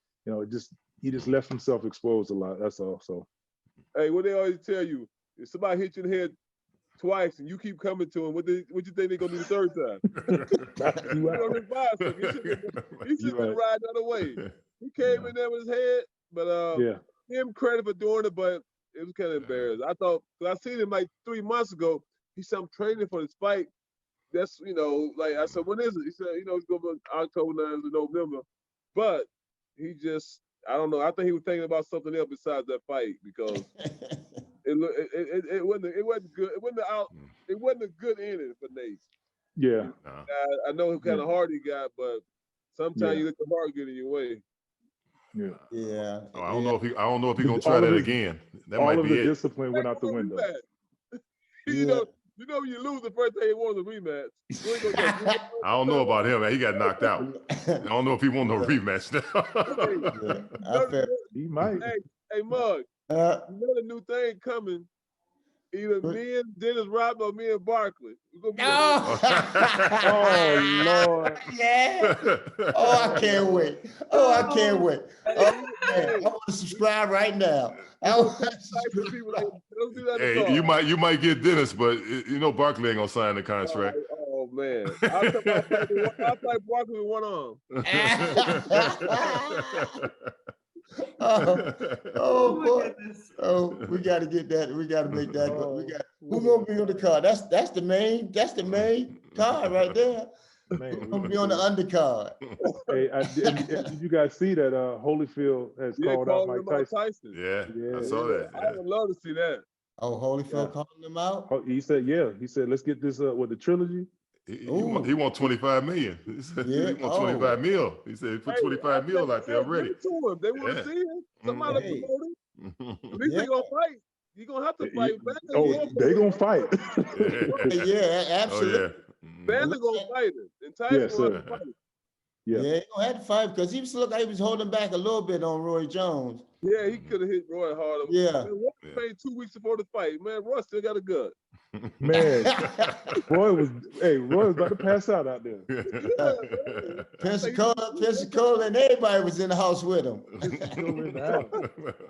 he just left himself exposed a lot. That's all. So, hey, what they always tell you, if somebody hits you in the head twice and you keep coming to him, what you think they're gonna do the third time? He should have been riding the other way. He came in there with his head, but give him credit for doing it, but it was kind of embarrassing. I thought, because I seen him like 3 months ago. He said, I'm training for this fight. That's, like I said, when is it? He said, it's going to be October 9th to November. But he just, I don't know. I think he was thinking about something else besides that fight, because it wasn't good. It wasn't a good inning for Nate. Yeah. I know what kind of heart he got, but sometimes you let the heart get in your way. Yeah. Oh, I don't know if he's gonna try that again. That might be it. Discipline went out the window. You know, when you lose, the first thing he wants a rematch. I don't know about him, man. He got knocked out. I don't know if he wants no rematch now. He might. Hey, Mug. Another new thing coming. Either me and Dennis Rodman or me and Barkley. Oh, Lord. Yeah. Oh, I can't wait. Oh, man. I want to subscribe right now. Hey, you might get Dennis, but Barkley ain't gonna sign the contract. Oh man. I'll fight Barkley with one arm. We got to get that. We got to make that. Who's gonna be on the card? That's the main card right there. Who's gonna be on the undercard? Hey, did you guys see that Holyfield has called out Mike Tyson? Yeah, I saw that. Yeah. I would love to see that. Oh, Holyfield calling them out? Oh, he said, let's get this with the trilogy. He want 25 million. He said he want 25 mil. He said he put 25 mil out there already. They want to see him. Somebody promote him. At least they gonna fight. You gonna have to fight. They gonna fight. Yeah, absolutely. Bandler gonna fight him. And Tyson gonna fight him. Yeah, he gonna have to fight because he looked like he was holding back a little bit on Roy Jones. Yeah, he could have hit Roy harder. Yeah. Man, Roy paid 2 weeks before the fight. Man, Roy still got a gut. Man, Roy was about to pass out there. Pensacola, and everybody was in the house with him.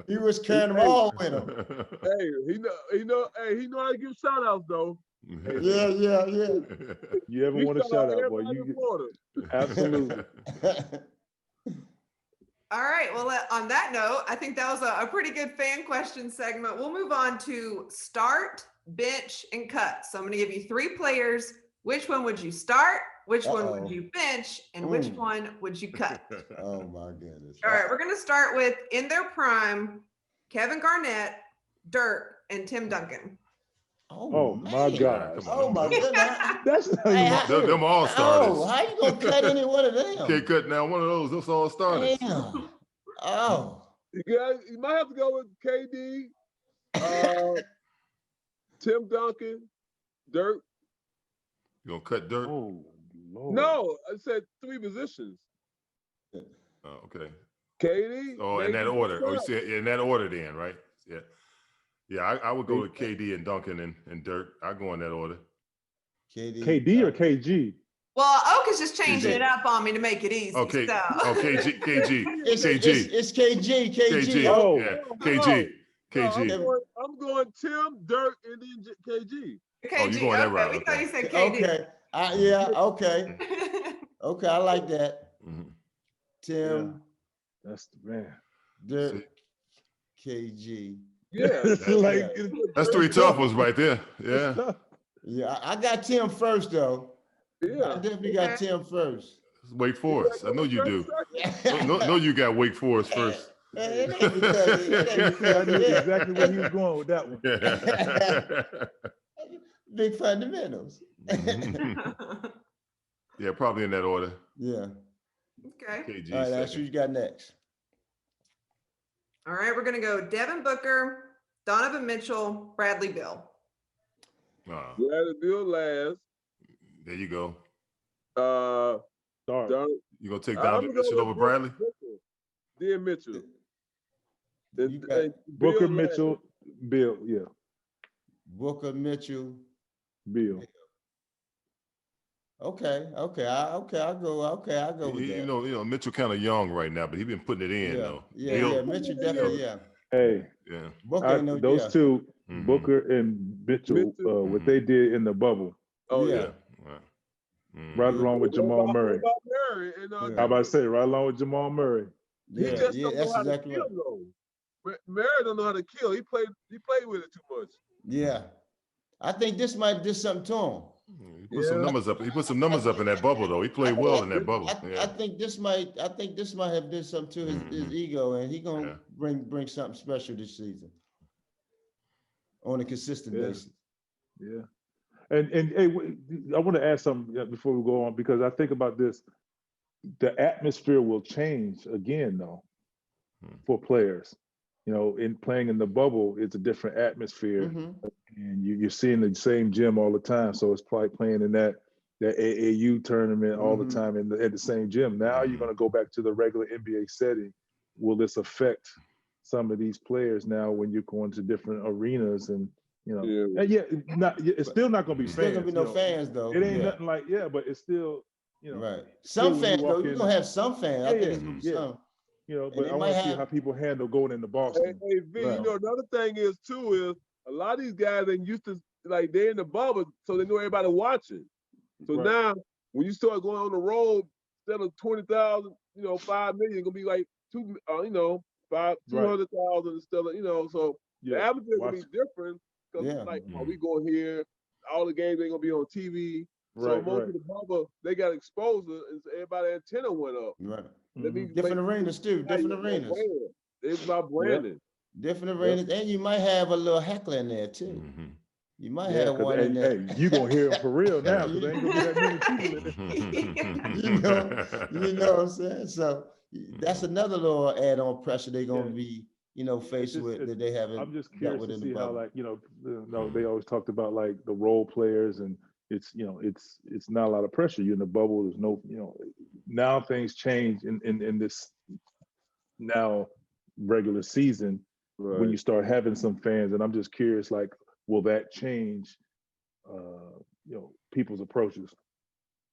He was carrying them all with him. Hey, he know how to give shout outs though. Yeah. You ever want a shout out, boy? Absolutely. All right. Well, on that note, I think that was a pretty good fan question segment. We'll move on to start, bench, and cut. So I'm going to give you 3 players. Which one would you start? Which one would you bench? And which one would you cut? Oh, my goodness. All right. We're going to start with, in their prime, Kevin Garnett, Dirk, and Tim Duncan. Oh my God. Oh, my goodness. That's them all starters. Oh, how you going to cut any one of them? Can't cut now one of those. Those all starters. Damn. Oh. You might have to go with KD, Tim Duncan, Dirk. You gonna cut Dirk? Oh, Lord. No, I said 3 positions. Oh, okay. KD. Oh, in that order. Oh, you said in that order then, right? Yeah. Yeah, I would go with KD and Duncan and Dirk. I go in that order. KD or KG? Well, Oak is just changing it up on me to make it easy. Okay. So. Oh, KG. It's KG. Oh, yeah. KG. I'm going Tim, Dirk, and then KG. KG. Oh, you going that route? We thought you said KD. Okay. Okay. Okay, I like that. Mm-hmm. Tim. Yeah. That's the man. Dirk, KG. Yeah. That's 3 tough ones right there. Yeah. Yeah, I got Tim first, though. Yeah. I definitely got Tim first. Wake Forest. I know you do. No, you got Wake Forest first. It ain't because I knew exactly where he was going with that one. Big fundamentals. Yeah, probably in that order. Yeah. Okay. KG All right, that's who you got next. All right, we're gonna go Devin Booker, Donovan Mitchell, Bradley Beal. Bradley Beal last. There you go. You gonna take Donovan Mitchell over Bradley? Then Mitchell. Booker, Mitchell, Beal. Yeah. Booker, Mitchell, Bill. Okay, I'll go with You that. know, Mitchell kind of young right now, but he's been putting it in though. Mitchell definitely, Hey, Yeah. Booker, those two, Mhm. Booker and Mitchell, what they did in the bubble, Oh yeah. yeah. right along with Jamal Murray. What about Murray? And, How about I say, right along with Jamal Murray? he just don't know that's how to exactly kill right. though. Murray don't know how to kill. He played with it too much. Yeah, I think this might do something to him. He put some numbers up. He put some numbers up in that bubble though. He played well in that bubble. I think this might have done something to his ego, and he gonna bring something special this season on a consistent basis. Yeah. And hey, I want to add something before we go on, because I think about this. The atmosphere will change again, though, for players. You know, in playing in the bubble, it's a different atmosphere, and you're seeing the same gym all the time. So it's probably playing in that AAU tournament all the time at the same gym. Now you're going to go back to the regular NBA setting. Will this affect some of these players now when you're going to different arenas and it's still not going to be fans. Still gonna be no fans though. It ain't nothing like but it's still right. Some fans though, you're gonna have some fans. I think it's gonna be some. But I want to see how people handle going into Boston. Hey, V, another thing is a lot of these guys ain't used to, like, they're in the bubble, so they know everybody watching. So now when you start going on the road, instead of 20,000, 5 million, gonna be like 200,000 instead of, so the atmosphere gonna be different. Because we go here, all the games ain't gonna be on TV. So most of the bubble, they got exposure, and everybody antenna went up. Right. Different arenas too. Different arenas. It's about branding. Different arenas, and you might have a little heckler in there too. You might have one in there. Hey, you gonna hear him for real now, because there ain't gonna be that many people in it. You know what I'm saying? So that's another little add-on pressure they're gonna be, faced with that they haven't. I'm just curious to see how, they always talked about like the role players, and it's not a lot of pressure. You're in the bubble. There's no, now things change in this now regular season when you start having some fans, and I'm just curious, like, will that change, people's approaches?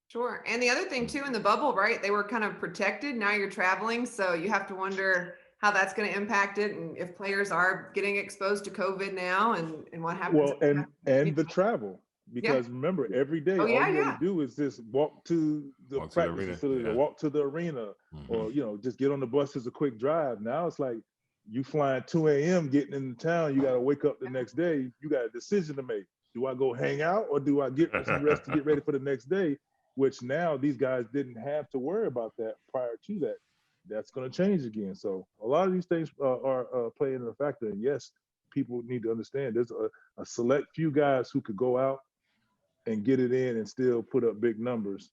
Sure. And the other thing too, in the bubble, right? They were kind of protected. Now you're traveling, so you have to wonder how that's going to impact it, and if players are getting exposed to COVID now, and what happens. Well, and the travel. Because remember, every day, all you have to do is just walk to the practice facility, or walk to the arena, or just get on the bus as a quick drive. Now it's like you flying 2 a.m. getting into town. You got to wake up the next day. You got a decision to make. Do I go hang out, or do I get some rest to get ready for the next day? Which now these guys didn't have to worry about that prior to that. That's going to change again. So a lot of these things are playing a factor. And yes, people need to understand there's a select few guys who could go out and get it in and still put up big numbers.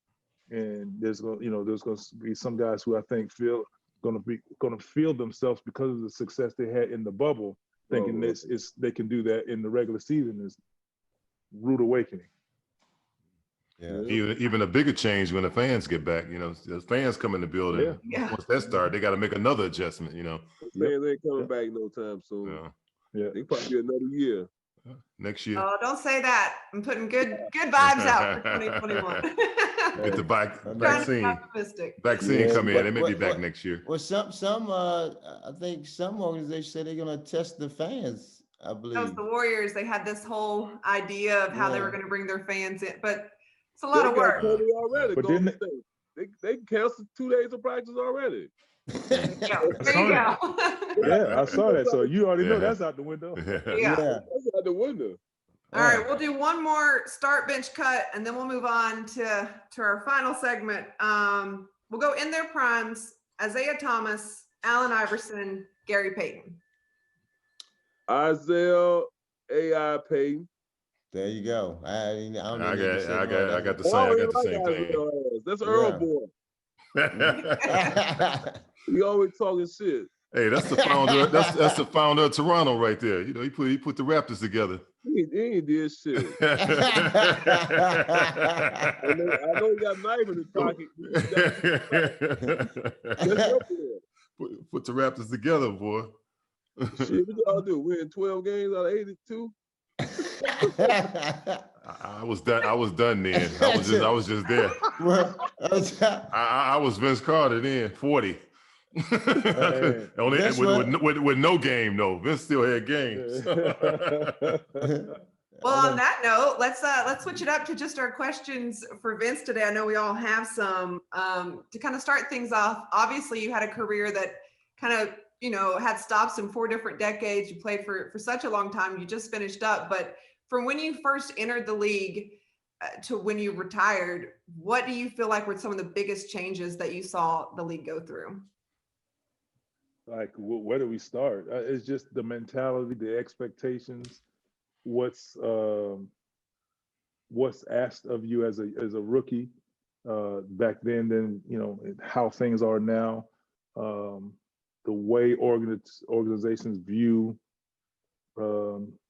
And there's going to be some guys who I think going to feel themselves because of the success they had in the bubble, thinking they can do that in the regular season. Is rude awakening. Yeah. Even a bigger change when the fans get back. The fans come in the building. Once that starts, they got to make another adjustment. Fans ain't coming back no time soon. They probably another year. Next year. Oh, don't say that. I'm putting good vibes out for 2021. Get the vaccine. Vaccine come in. They may be back next year. Well, I think some organizations say they're going to test the fans, I believe. That was the Warriors. They had this whole idea of how they were going to bring their fans in, but it's a lot of work. But they canceled 2 days of practice already. There you go. Yeah, I saw that. So you already know that's out the window. Yeah. That's out the window. All right, we'll do one more start bench cut, and then we'll move on to our final segment. We'll go in their primes: Isaiah Thomas, Allen Iverson, Gary Payton. Isaiah AI Payton. There you go. I got the same thing. That's Earl boy. He always talking shit. Hey, that's the founder. that's the founder of Toronto right there. He put the Raptors together. He ain't did shit. I know he got a knife in his pocket. Put the Raptors together, boy. Shit, what y'all do? Win 12 games out of 82? I was done. I was done then. I was just there. I was Vince Carter then, 40. Only with no game though. Vince still had games. Well, on that note, let's switch it up to just our questions for Vince today. I know we all have some to kind of start things off. Obviously, you had a career that kind of had stops in 4 different decades. You played for such a long time. You just finished up, but from when you first entered the league to when you retired, what do you feel like were some of the biggest changes that you saw the league go through? Like, where do we start? It's just the mentality, the expectations, what's asked of you as a rookie back then, how things are now, the way organizations view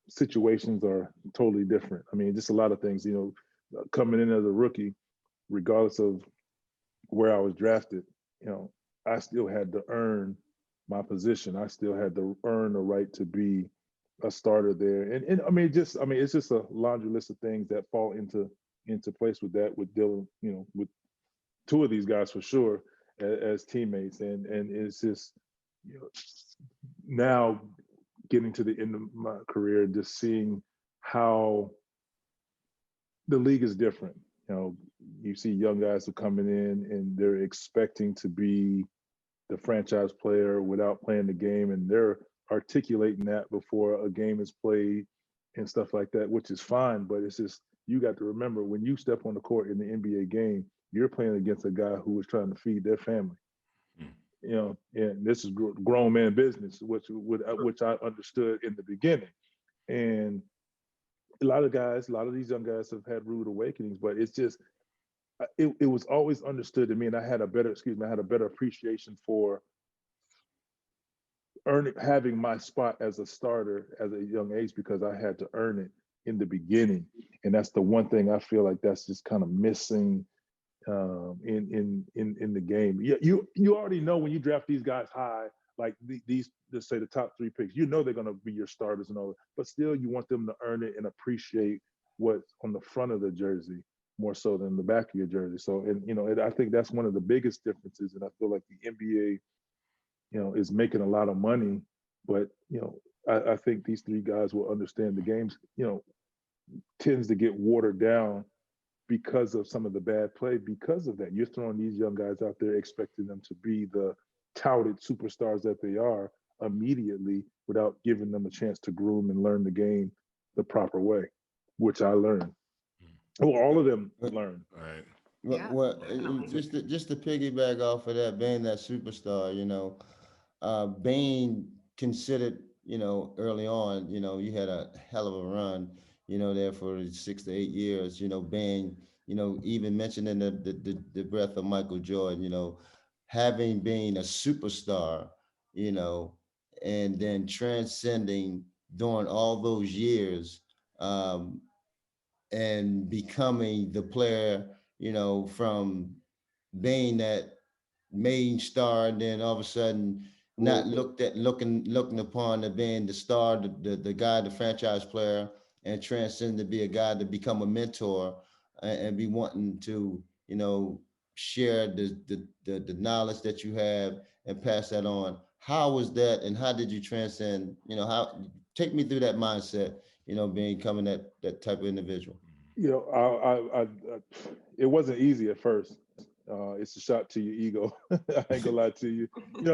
situations are totally different. I mean, just a lot of things, coming in as a rookie, regardless of where I was drafted, I still had to earn my position. I still had to earn the right to be a starter there. And it's just a laundry list of things that fall into place with that, with Dylan, with 2 of these guys for sure as teammates. And it's just, now getting to the end of my career, just seeing how the league is different. You see young guys who are coming in and they're expecting to be the franchise player without playing the game, and they're articulating that before a game is played and stuff like that, which is fine. But it's just, you got to remember, when you step on the court in the NBA game, you're playing against a guy who is trying to feed their family. And this is grown man business, which I understood in the beginning. And a lot of these young guys have had rude awakenings, but it's just, it was always understood to me, and I had a better appreciation for having my spot as a starter at a young age, because I had to earn it in the beginning. And that's the one thing I feel like that's just kind of missing in the game. You already know when you draft these guys high, like these, let's say the top 3 picks, they're going to be your starters and all that, but still you want them to earn it and appreciate what's on the front of the jersey more so than the back of your jersey. So, and I think that's one of the biggest differences. And I feel like the NBA, is making a lot of money, but I think these 3 guys will understand the games, tends to get watered down because of some of the bad play. Because of that, you're throwing these young guys out there expecting them to be the touted superstars that they are immediately, without giving them a chance to groom and learn the game the proper way, which I learned. Well, all of them learned. Right. Well, just to piggyback off of that, being that superstar, being considered, early on, you had a hell of a run, there for 6 to 8 years, being, even mentioning the breath of Michael Jordan, having been a superstar, and then transcending during all those years, and becoming the player, from being that main star, and then all of a sudden not looking upon as being the star, the guy, the franchise player, and transcend to be a guy to become a mentor, and be wanting to, share the knowledge that you have and pass that on. How was that, and how did you transcend? Take me through that mindset, becoming that type of individual. I it wasn't easy at first. It's a shot to your ego. I ain't gonna lie to you,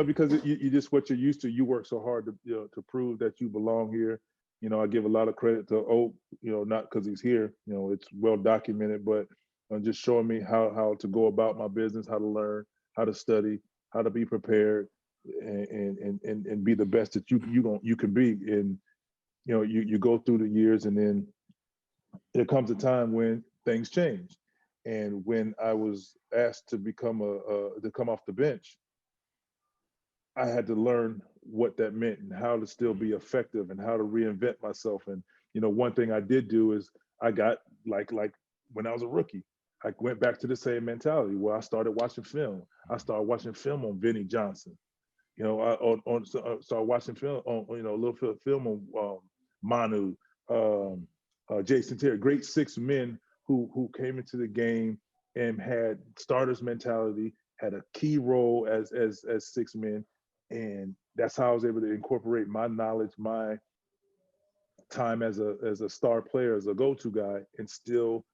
because you just what you're used to. You work so hard to to prove that you belong here. I give a lot of credit to Oak, not because he's here. It's well documented, but just showing me how to go about my business, how to learn, how to study, how to be prepared, and be the best that you can be. And you go through the years, and then there comes a time when things change. And when I was asked to become to come off the bench, I had to learn what that meant and how to still be effective and how to reinvent myself. And one thing I did do is I got like when I was a rookie, I went back to the same mentality where I started watching film. I started watching film on Vinnie Johnson. I started watching film on a little film on Manu. Jason Terry, great 6 men who came into the game and had starters mentality, had a key role as 6 men, and that's how I was able to incorporate my knowledge, my time as a star player, as a go-to guy, and still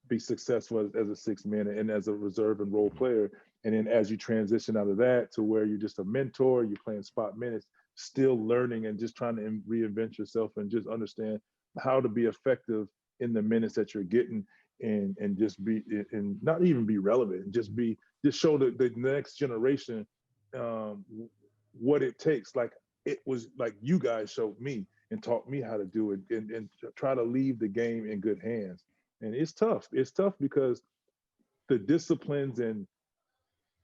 be successful as a 6 man and as a reserve and role player. And then as you transition out of that to where you're just a mentor, you're playing spot minutes, still learning and just trying to reinvent yourself and just understand how to be effective in the minutes that you're getting, and just be, and not even be relevant, and just show the next generation what it takes. Like it was like you guys showed me and taught me how to do it, and try to leave the game in good hands. And it's tough. It's tough because the disciplines and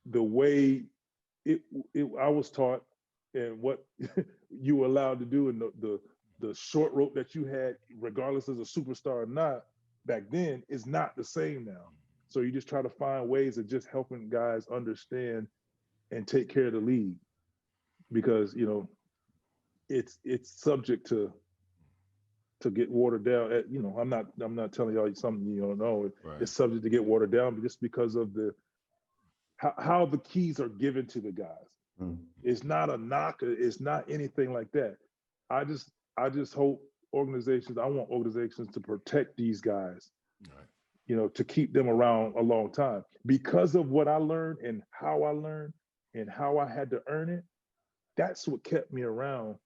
the way I was taught, and what you were allowed to do, and the short rope that you had, regardless as a superstar or not, back then is not the same now. So you just try to find ways of just helping guys understand and take care of the league, because it's subject to get watered down. I'm not telling y'all something you don't know. Right. It's subject to get watered down just because of how the keys are given to the guys. Mm. It's not a knock. It's not anything like that. I just hope I want organizations to protect these guys, right, to keep them around a long time, because of what I learned and how I learned and how I had to earn it. That's what kept me around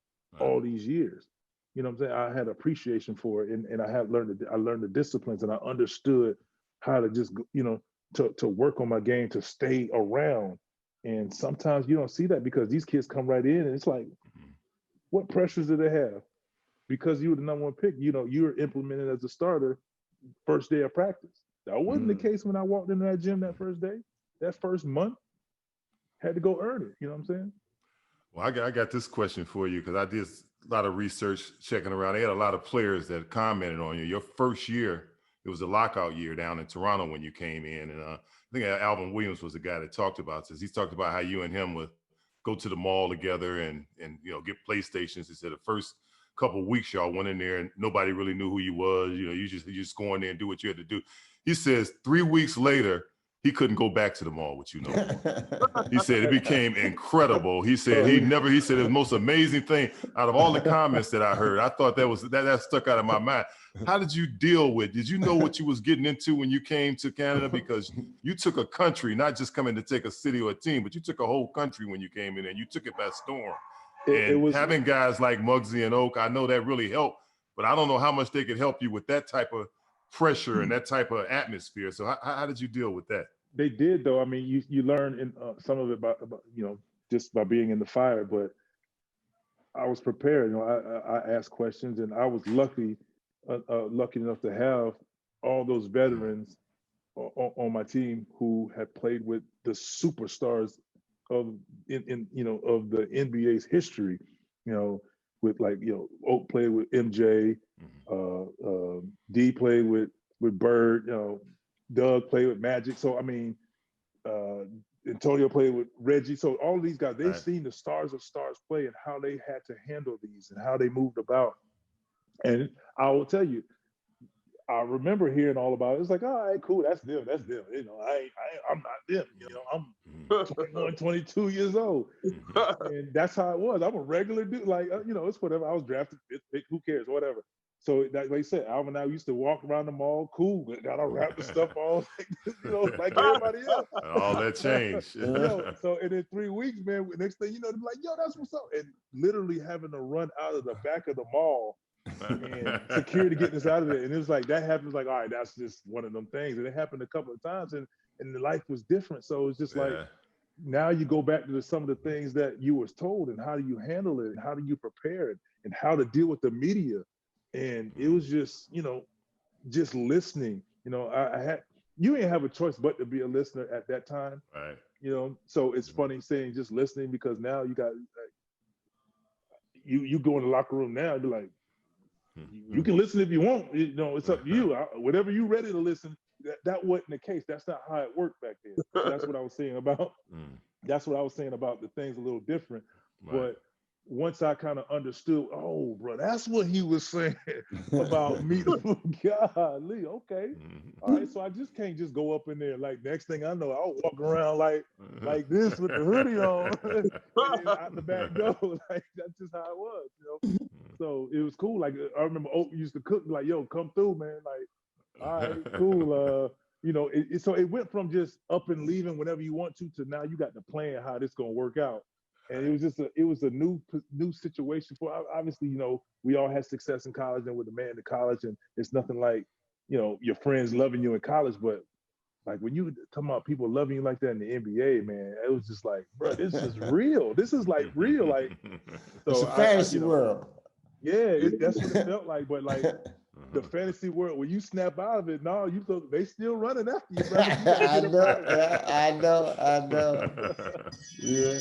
all these years. You know what I'm saying? I had appreciation for it, and I learned the disciplines, and I understood how to just, to work on my game, to stay around. And sometimes you don't see that because these kids come right in, and it's like, what pressures do they have? Because you were the number 1 pick, you were implemented as a starter first day of practice. That wasn't the case when I walked into that gym that first day. That first month, had to go earn it. You know what I'm saying? Well, I got this question for you, because I did a lot of research checking around. They had a lot of players that commented on you. Your first year, it was a lockout year down in Toronto when you came in. And I think Alvin Williams was the guy that talked about this. He talked about how you and him would go to the mall together and get PlayStations. He said the first couple of weeks y'all went in there and nobody really knew who you was. You just go in there and do what you had to do. He says 3 weeks later, he couldn't go back to the mall with you no more. He said it became incredible. He said he said the most amazing thing out of all the comments that I heard. I thought that stuck out of my mind. How did you did you know what you was getting into when you came to Canada? Because you took a country, not just coming to take a city or a team, but you took a whole country when you came in, and you took it by storm. Having guys like Muggsy and Oak, I know that really helped, but I don't know how much they could help you with that type of pressure and that type of atmosphere. So how did you deal with that? They did, though. I mean, you learn in some of it about just by being in the fire. But I was prepared. I asked questions, and I was lucky enough to have all those veterans on my team who had played with the superstars of the NBA's history. With Oak played with MJ, D played with Bird. Doug played with Magic. So, I mean, Antonio played with Reggie. So all of these guys, they've seen the stars of stars play and how they had to handle these and how they moved about. And I will tell you, I remember hearing all about it. It's like, all right, cool, that's them. I'm not them. I'm 21, 22 years old. And that's how it was. I'm a regular dude. Like, it's whatever. I was drafted, who cares, whatever. So like I said, Alvin and I used to walk around the mall, cool, gotta wrap the stuff on, like everybody else. All that changed. So and in 3 weeks, man, next thing you know, they're like, yo, that's what's up. And literally having to run out of the back of the mall and security getting us out of there. And it was like, that happens, like, all right, that's just one of them things. And it happened a couple of times, and the life was different. So it's just like, now you go back to some of the things that you was told, and how do you handle it, and how do you prepare it, and how to deal with the media. And it was just, just listening. You ain't have a choice but to be a listener at that time. Right. So it's funny saying just listening, because now you got, you go in the locker room now and be like, you can listen if you want. It's up to you. Whatever you ready to listen. That wasn't the case. That's not how it worked back then. That's what I was saying about. That's what I was saying about the things a little different. Right. once I kind of understood, oh, bro, that's what he was saying about me. Golly, okay. All right, so I just can't just go up in there. Like, next thing I know, I'll walk around like this with the hoodie on and then out the back door. Like, that's just how it was, you know? So it was cool. Like, I remember Oak used to cook, like, yo, come through, man. Like, all right, cool. You know, so it went from just up and leaving whenever you want to now you got to plan how this going to work out. And it was a new situation for, obviously, you know, we all had success in college and with the man to college, and it's nothing like, you know, your friends loving you in college, but like when you talking about people loving you like that in the NBA, man, it was just like, bro, this is real. This is like real. Like, so it's a fantasy you know, world. Yeah, that's what it felt like. But like the fantasy world, when you snap out of it, no, they still running after you, brother. I know. Yeah.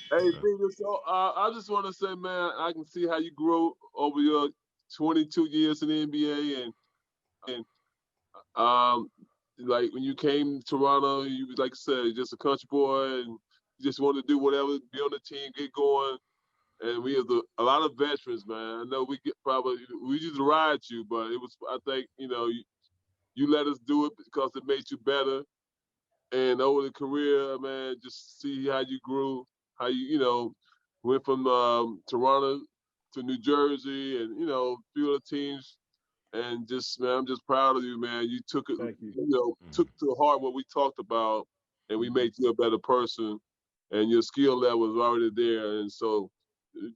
Hey, Peter, so I just want to say, man, I can see how you grew over your 22 years in the NBA, and like when you came to Toronto, you was, like I said, just a country boy, and you just wanted to do whatever, be on the team, get going. And we have a lot of veterans, man. I know we used to ride you, but it was, I think, you know, you let us do it because it made you better. And over the career, man, just see how you grew, how you know, went from Toronto to New Jersey, and you know, a few other teams. And just, man, I'm just proud of you, man. You took it, Thank you. you know, took to heart what we talked about, and we made you a better person. And your skill level was already there, and so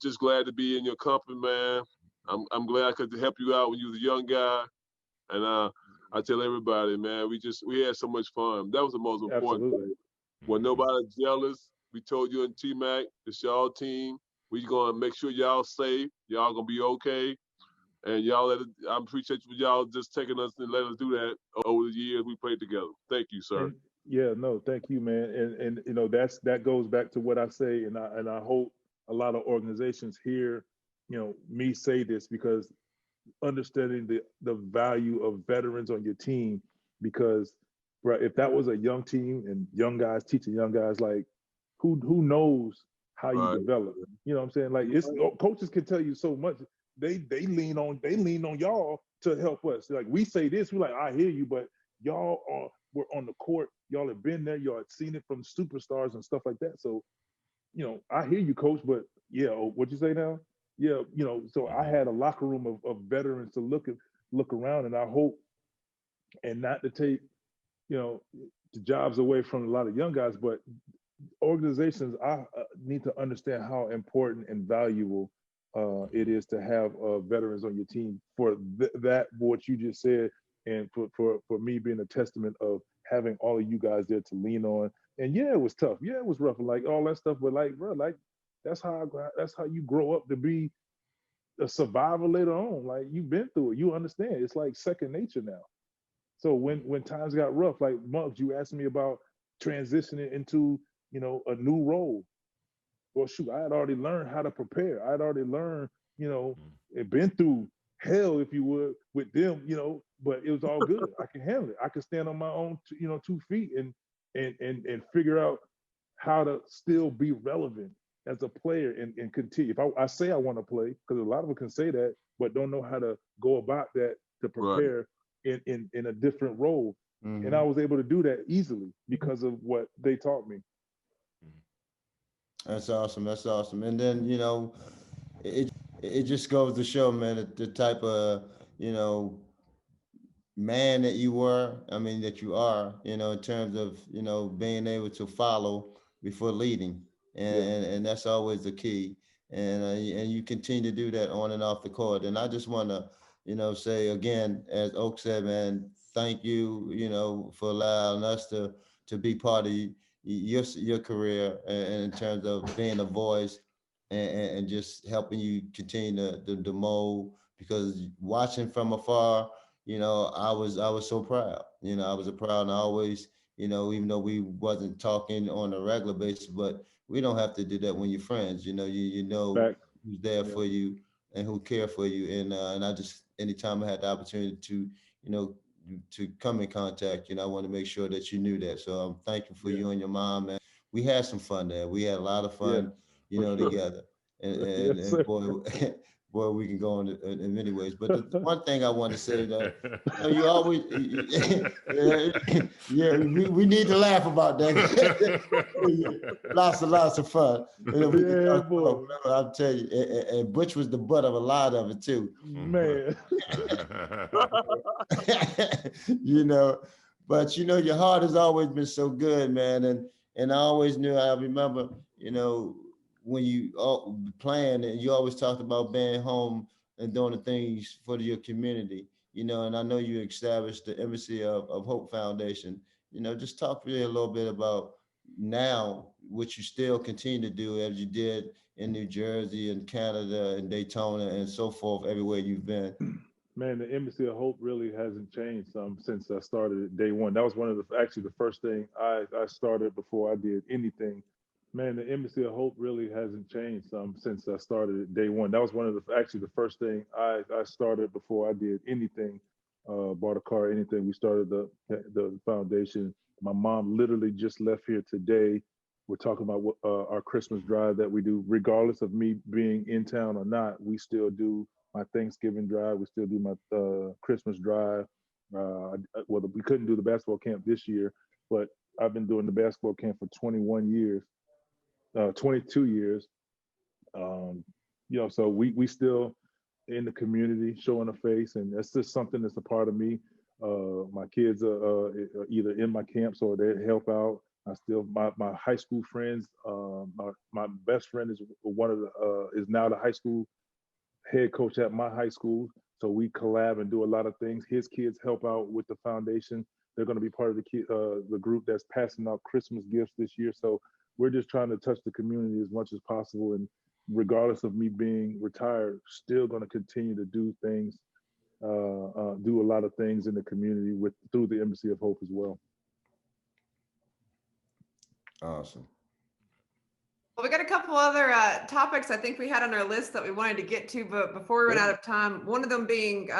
just glad to be in your company, man. I'm glad I could help you out when you was a young guy. And I tell everybody, man, we had so much fun. That was the most important Absolutely. thing. When nobody's jealous, we told you in T-Mac, it's y'all team. We gonna make sure y'all safe. Y'all gonna be okay. And y'all I appreciate y'all just taking us and letting us do that over the years we played together. Thank you, sir. And, yeah, no, thank you, man. And you know, that goes back to what I say, and I hope a lot of organizations hear, you know, me say this, because understanding the value of veterans on your team, because right, if that was a young team and young guys teaching young guys, like who knows how you develop, you know what I'm saying? Like, it's coaches can tell you so much. They lean on y'all to help us. Like, we say this, we're like, I hear you, but we're on the court, y'all have been there, y'all have seen it from superstars and stuff like that. So, you know, I hear you, coach, but yeah, what'd you say now? Yeah, you know, so I had a locker room of veterans to look around, and I hope, and not to take, you know, the jobs away from a lot of young guys, but organizations need to understand how important and valuable it is to have veterans on your team for that what you just said, and for me being a testament of having all of you guys there to lean on. And yeah, it was tough. Yeah, it was rough, and like all that stuff. But like, bro, like that's how you grow up to be a survivor later on. Like, you've been through it, you understand. It's like second nature now. So when times got rough, like Muggs, you asked me about transitioning into, you know, a new role. Well, shoot, I had already learned how to prepare. I had already learned, you know, and been through hell, if you would, with them, you know, but it was all good. I can handle it. I can stand on my own, 2 feet and figure out how to still be relevant as a player and continue. If I say I want to play, because a lot of them can say that, but don't know how to go about that to prepare in a different role. Mm-hmm. And I was able to do that easily because of what they taught me. That's awesome. That's awesome. And then, you know, it just goes to show, man, the type of, you know, man that you were, I mean, that you are, you know, in terms of, you know, being able to follow before leading. And that's always the key. And you continue to do that on and off the court. And I just want to, you know, say again, as Oak said, man, thank you, you know, for allowing us to be part of your career, and in terms of being a voice and just helping you continue to mold. Because watching from afar, you know, I was so proud. You know, I was proud, and I always, you know, even though we wasn't talking on a regular basis, but we don't have to do that when you're friends. You know, you know Back. Who's there for you and who care for you. And I just, anytime I had the opportunity to, you know, to come in contact, you know, I want to make sure that you knew that. So I'm thankful for you and your mom, man. We had some fun there. We had a lot of fun, you know, together. and Yes, sir. boy, boy, we can go on in many ways. But the one thing I want to say though, you always, yeah, we need to laugh about that. Lots of fun. We can Yeah, talk boy. about, I'll tell you, and Butch was the butt of a lot of it too. Man. You know, but your heart has always been so good, man, and I always knew. I remember, when you playing, and you always talked about being home and doing the things for your community, and I know you established the Embassy of Hope Foundation. Just talk really a little bit about now what you still continue to do as you did in New Jersey and Canada and Daytona and so forth, everywhere you've been. Man, the Embassy of Hope really hasn't changed since I started at day one. That was actually the first thing I started before I did anything. Man, the Embassy of Hope really hasn't changed since I started at day one. That was actually the first thing I started before I did anything, bought a car, anything. We started the foundation. My mom literally just left here today. We're talking about our Christmas drive that we do, regardless of me being in town or not. We still do my Thanksgiving drive. We still do my Christmas drive. Well, we couldn't do the basketball camp this year, but I've been doing the basketball camp for 22 years. So we still in the community, showing a face, and that's just something that's a part of me. My kids are either in my camps or they help out. I still my high school friends. My best friend is is now the high school head coach at my high school. So we collab and do a lot of things. His kids help out with the foundation. They're going to be part of the group that's passing out Christmas gifts this year. So we're just trying to touch the community as much as possible. And regardless of me being retired, still going to continue to do things, do a lot of things in the community through the Embassy of Hope as well. Awesome. Well, we got a couple other topics I think we had on our list that we wanted to get to, but before we run out of time, one of them being,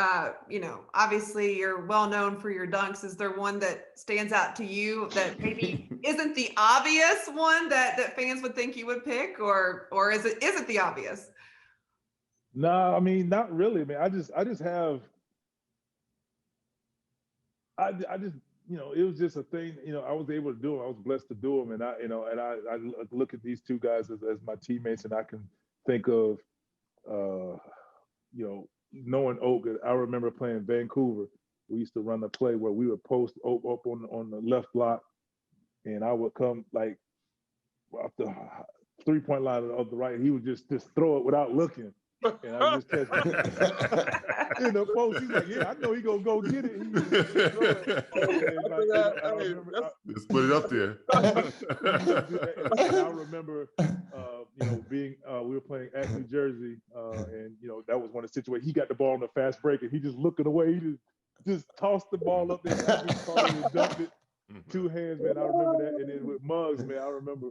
obviously you're well known for your dunks. Is there one that stands out to you that maybe isn't the obvious one that fans would think you would pick, or is it the obvious? No, I mean, not really. I mean, I just have, I just, it was just a thing, I was able to do them. I was blessed to do them. And I look at these two guys as my teammates, and I can think of, knowing Oak. I remember playing Vancouver. We used to run a play where we would post Oak up on the left block, and I would come like off the 3-point line of the right. And he would just throw it without looking. And I just catch it. Folks, he's like, yeah, I know he gonna go get it. Let's put it up there. And I remember, being we were playing at New Jersey, and that was one of the situations. He got the ball on the fast break, and he just looking away. He just tossed the ball up there. And he dunked it. 2 hands, man. I remember that. And then with Muggs, man, I remember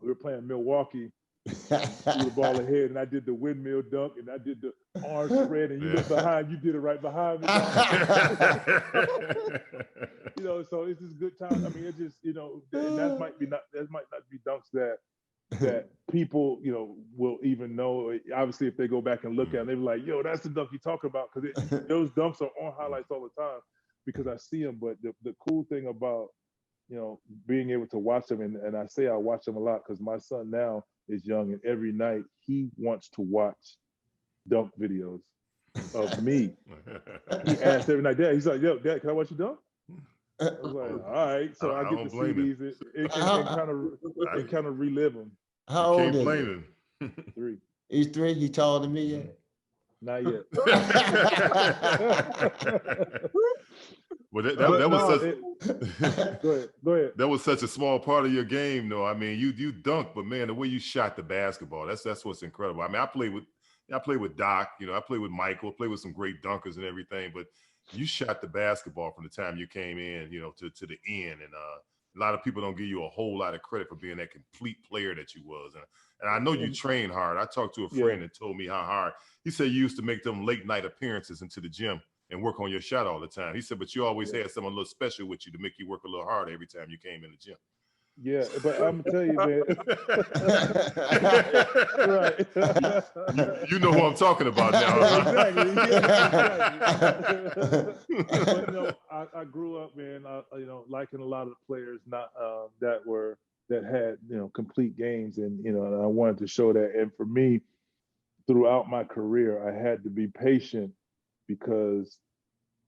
we were playing Milwaukee. Threw the ball ahead, and I did the windmill dunk, and I did the arm spread, and you look behind, you did it right behind me. So it's just good time. I mean, it just and that might not be dunks that people will even know. Obviously, if they go back and look at it, they're like, "Yo, that's the dunk you talk about," because those dunks are on highlights all the time because I see them. But the cool thing about being able to watch them, and I say I watch them a lot because my son now is young, and every night he wants to watch dunk videos of me. He asks every night, Dad, he's like, "Yo, Dad, can I watch you dunk?" I was like, all right. So I get to see these and kind of relive them. How old is he? 3. He's 3? He taller than me yet? Not yet. Well, that was such. Go ahead. That was such a small part of your game, though. I mean, you dunk, but man, the way you shot the basketball, that's what's incredible. I mean, I played with Doc, I played with Michael, played with some great dunkers and everything, but you shot the basketball from the time you came in, to the end. And a lot of people don't give you a whole lot of credit for being that complete player that you was. And I know you train hard. I talked to a friend that told me how hard. He said you used to make them late night appearances into the gym and work on your shot all the time. He said, but you always had something a little special with you to make you work a little harder every time you came in the gym. Yeah, but I'm gonna tell you, man. Right. You know who I'm talking about now. Exactly. But no, I grew up, man. Liking a lot of the players not that had complete games, and and I wanted to show that. And for me, throughout my career, I had to be patient because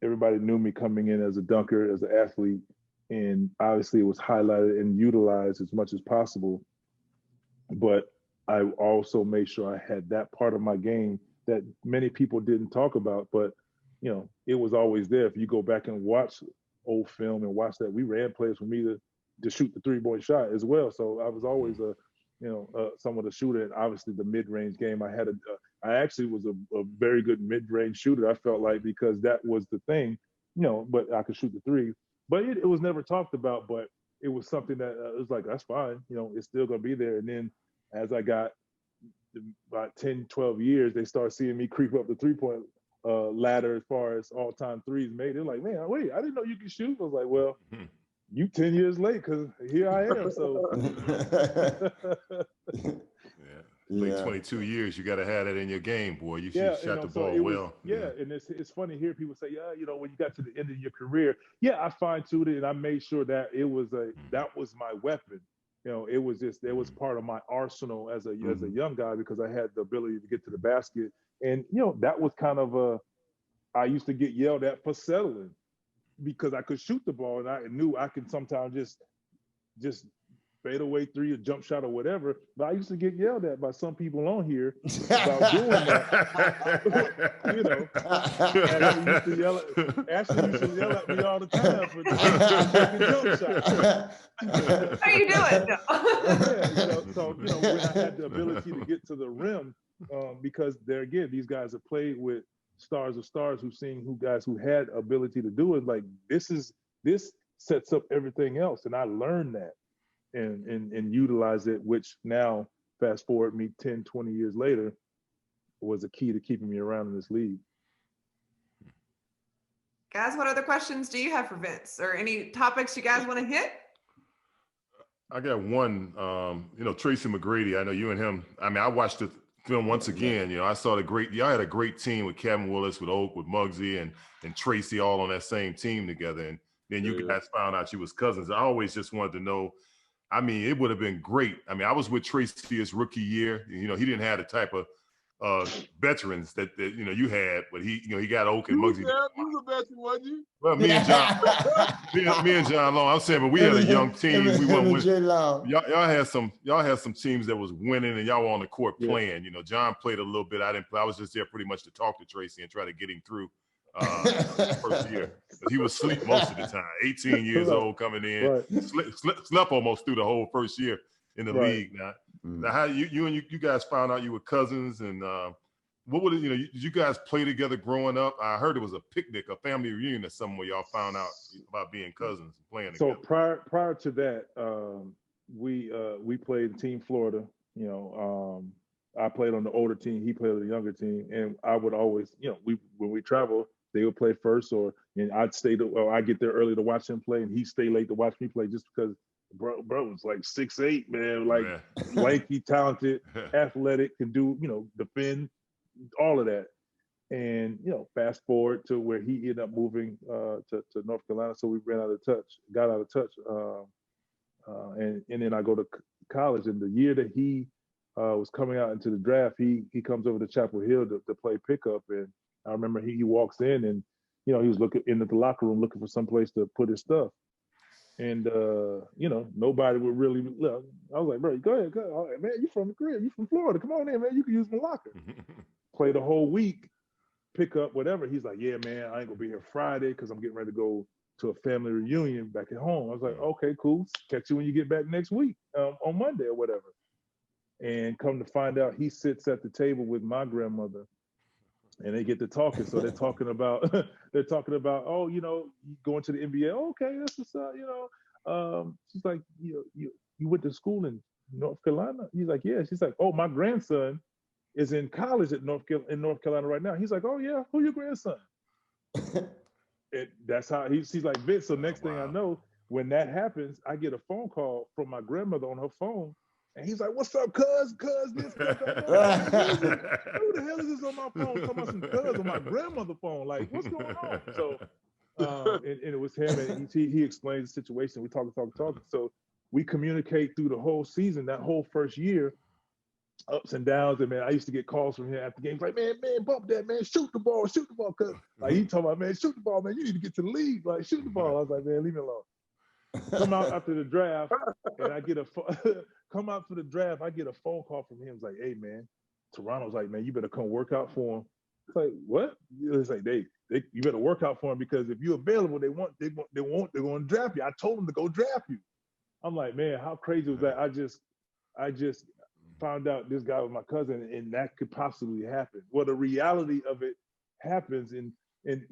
everybody knew me coming in as a dunker, as an athlete. And obviously it was highlighted and utilized as much as possible. But I also made sure I had that part of my game that many people didn't talk about, but it was always there. If you go back and watch old film and watch that, we ran plays for me to shoot the 3-point shot as well. So I was always somewhat a shooter, and obviously the mid-range game. I actually was a very good mid-range shooter. I felt like, because that was the thing, but I could shoot the three. But it was never talked about, but it was something that it was like, that's fine. It's still going to be there. And then as I got about 10, 12 years, they started seeing me creep up the 3-point ladder as far as all-time threes made. They're like, man, wait, I didn't know you could shoot. I was like, well, you 10 years late, because here I am. So Like 22 years, you got to have that in your game, boy. You shot the ball well. And it's funny to hear people say, when you got to the end of your career, I fine-tuned it and I made sure that it was that was my weapon. It was part of my arsenal as a young guy, because I had the ability to get to the basket. And that was kind of I used to get yelled at for settling, because I could shoot the ball and I knew I could sometimes just fade away three, a jump shot or whatever. But I used to get yelled at by some people on here about doing that. Ashley used to yell at me all the time for taking jump shots. How you doing? So when I had the ability to get to the rim, because there again, these guys have played with stars of stars who've seen guys who had ability to do it. Like, this sets up everything else, and I learned that. And utilize it, which now, fast forward me 10, 20 years later, was a key to keeping me around in this league. Guys, what other questions do you have for Vince, or any topics you guys want to hit? I got one. Tracy McGrady, I know you and him. I mean, I watched the film once again. I saw y'all had a great team with Kevin Willis, with Oak, with Muggsy, and Tracy, all on that same team together. And then you guys found out you was cousins. I always just wanted to know, I mean, it would have been great. I mean, I was with Tracy his rookie year. He didn't have the type of veterans that you had, but he got Oak and Muggsy. You was a veteran, wasn't you? Well, me and John Long. I'm saying, but we had a young team. We went with y'all had some teams that was winning, and y'all were on the court playing. John played a little bit. I didn't play. I was just there pretty much to talk to Tracy and try to get him through first year. He was asleep most of the time. 18 years old coming in, slept almost through the whole first year in the league. Now how you guys found out you were cousins, and what would it, did you guys play together growing up? I heard it was a picnic, a family reunion or somewhere y'all found out about being cousins and playing together. So prior to that, we played Team Florida. I played on the older team, he played on the younger team, and I would always, when we travel, they would play first, and I'd I'd get there early to watch him play, and he'd stay late to watch me play, just because bro was like 6'8", man, like lanky, talented, athletic, can do, defend, all of that. And fast forward to where he ended up moving to North Carolina, so we got out of touch. And then I go to college, and the year that he was coming out into the draft, he comes over to Chapel Hill to play pickup, and I remember he walks in, and he was looking in at the locker room looking for some place to put his stuff, and nobody would really look. I was like, bro, go ahead, man, you from the crib, you from Florida, come on in, man, you can use my locker. Play the whole week, pick up whatever. He's like, yeah, man, I ain't gonna be here Friday because I'm getting ready to go to a family reunion back at home. I was like, okay, cool, catch you when you get back next week, on Monday or whatever. And come to find out, he sits at the table with my grandmother, and they get to talking. So they're talking about, oh, going to the NBA. Oh, okay, that's what's up. She's like, you went to school in North Carolina? He's like, yeah. She's like, oh, my grandson is in college in North Carolina right now. He's like, oh yeah, who your grandson? And that's how she's like, Vince. So next thing I know, when that happens, I get a phone call from my grandmother on her phone, and he's like, "What's up, cuz? Cuz this, cuz that." Who the hell is this on my phone? Talking about some cuz on my grandmother's phone. Like, what's going on? So, and it was him, and he explained the situation. We talking. So we communicate through the whole season, that whole first year, ups and downs. And man, I used to get calls from him after games like, man, bump that, man, shoot the ball, cuz like he talking about, man, shoot the ball, man, you need to get to the league, like shoot the ball. I was like, man, leave me alone. Come out after the draft, and I get come out for the draft. I get a phone call from him. It's like, hey man, Toronto's like, man, you better come work out for him. It's like, what? It's like you better work out for him, because if you're available, they're going to draft you. I told them to go draft you. I'm like, man, how crazy was that? I just found out this guy was my cousin, and that could possibly happen. Well, the reality of it happens, and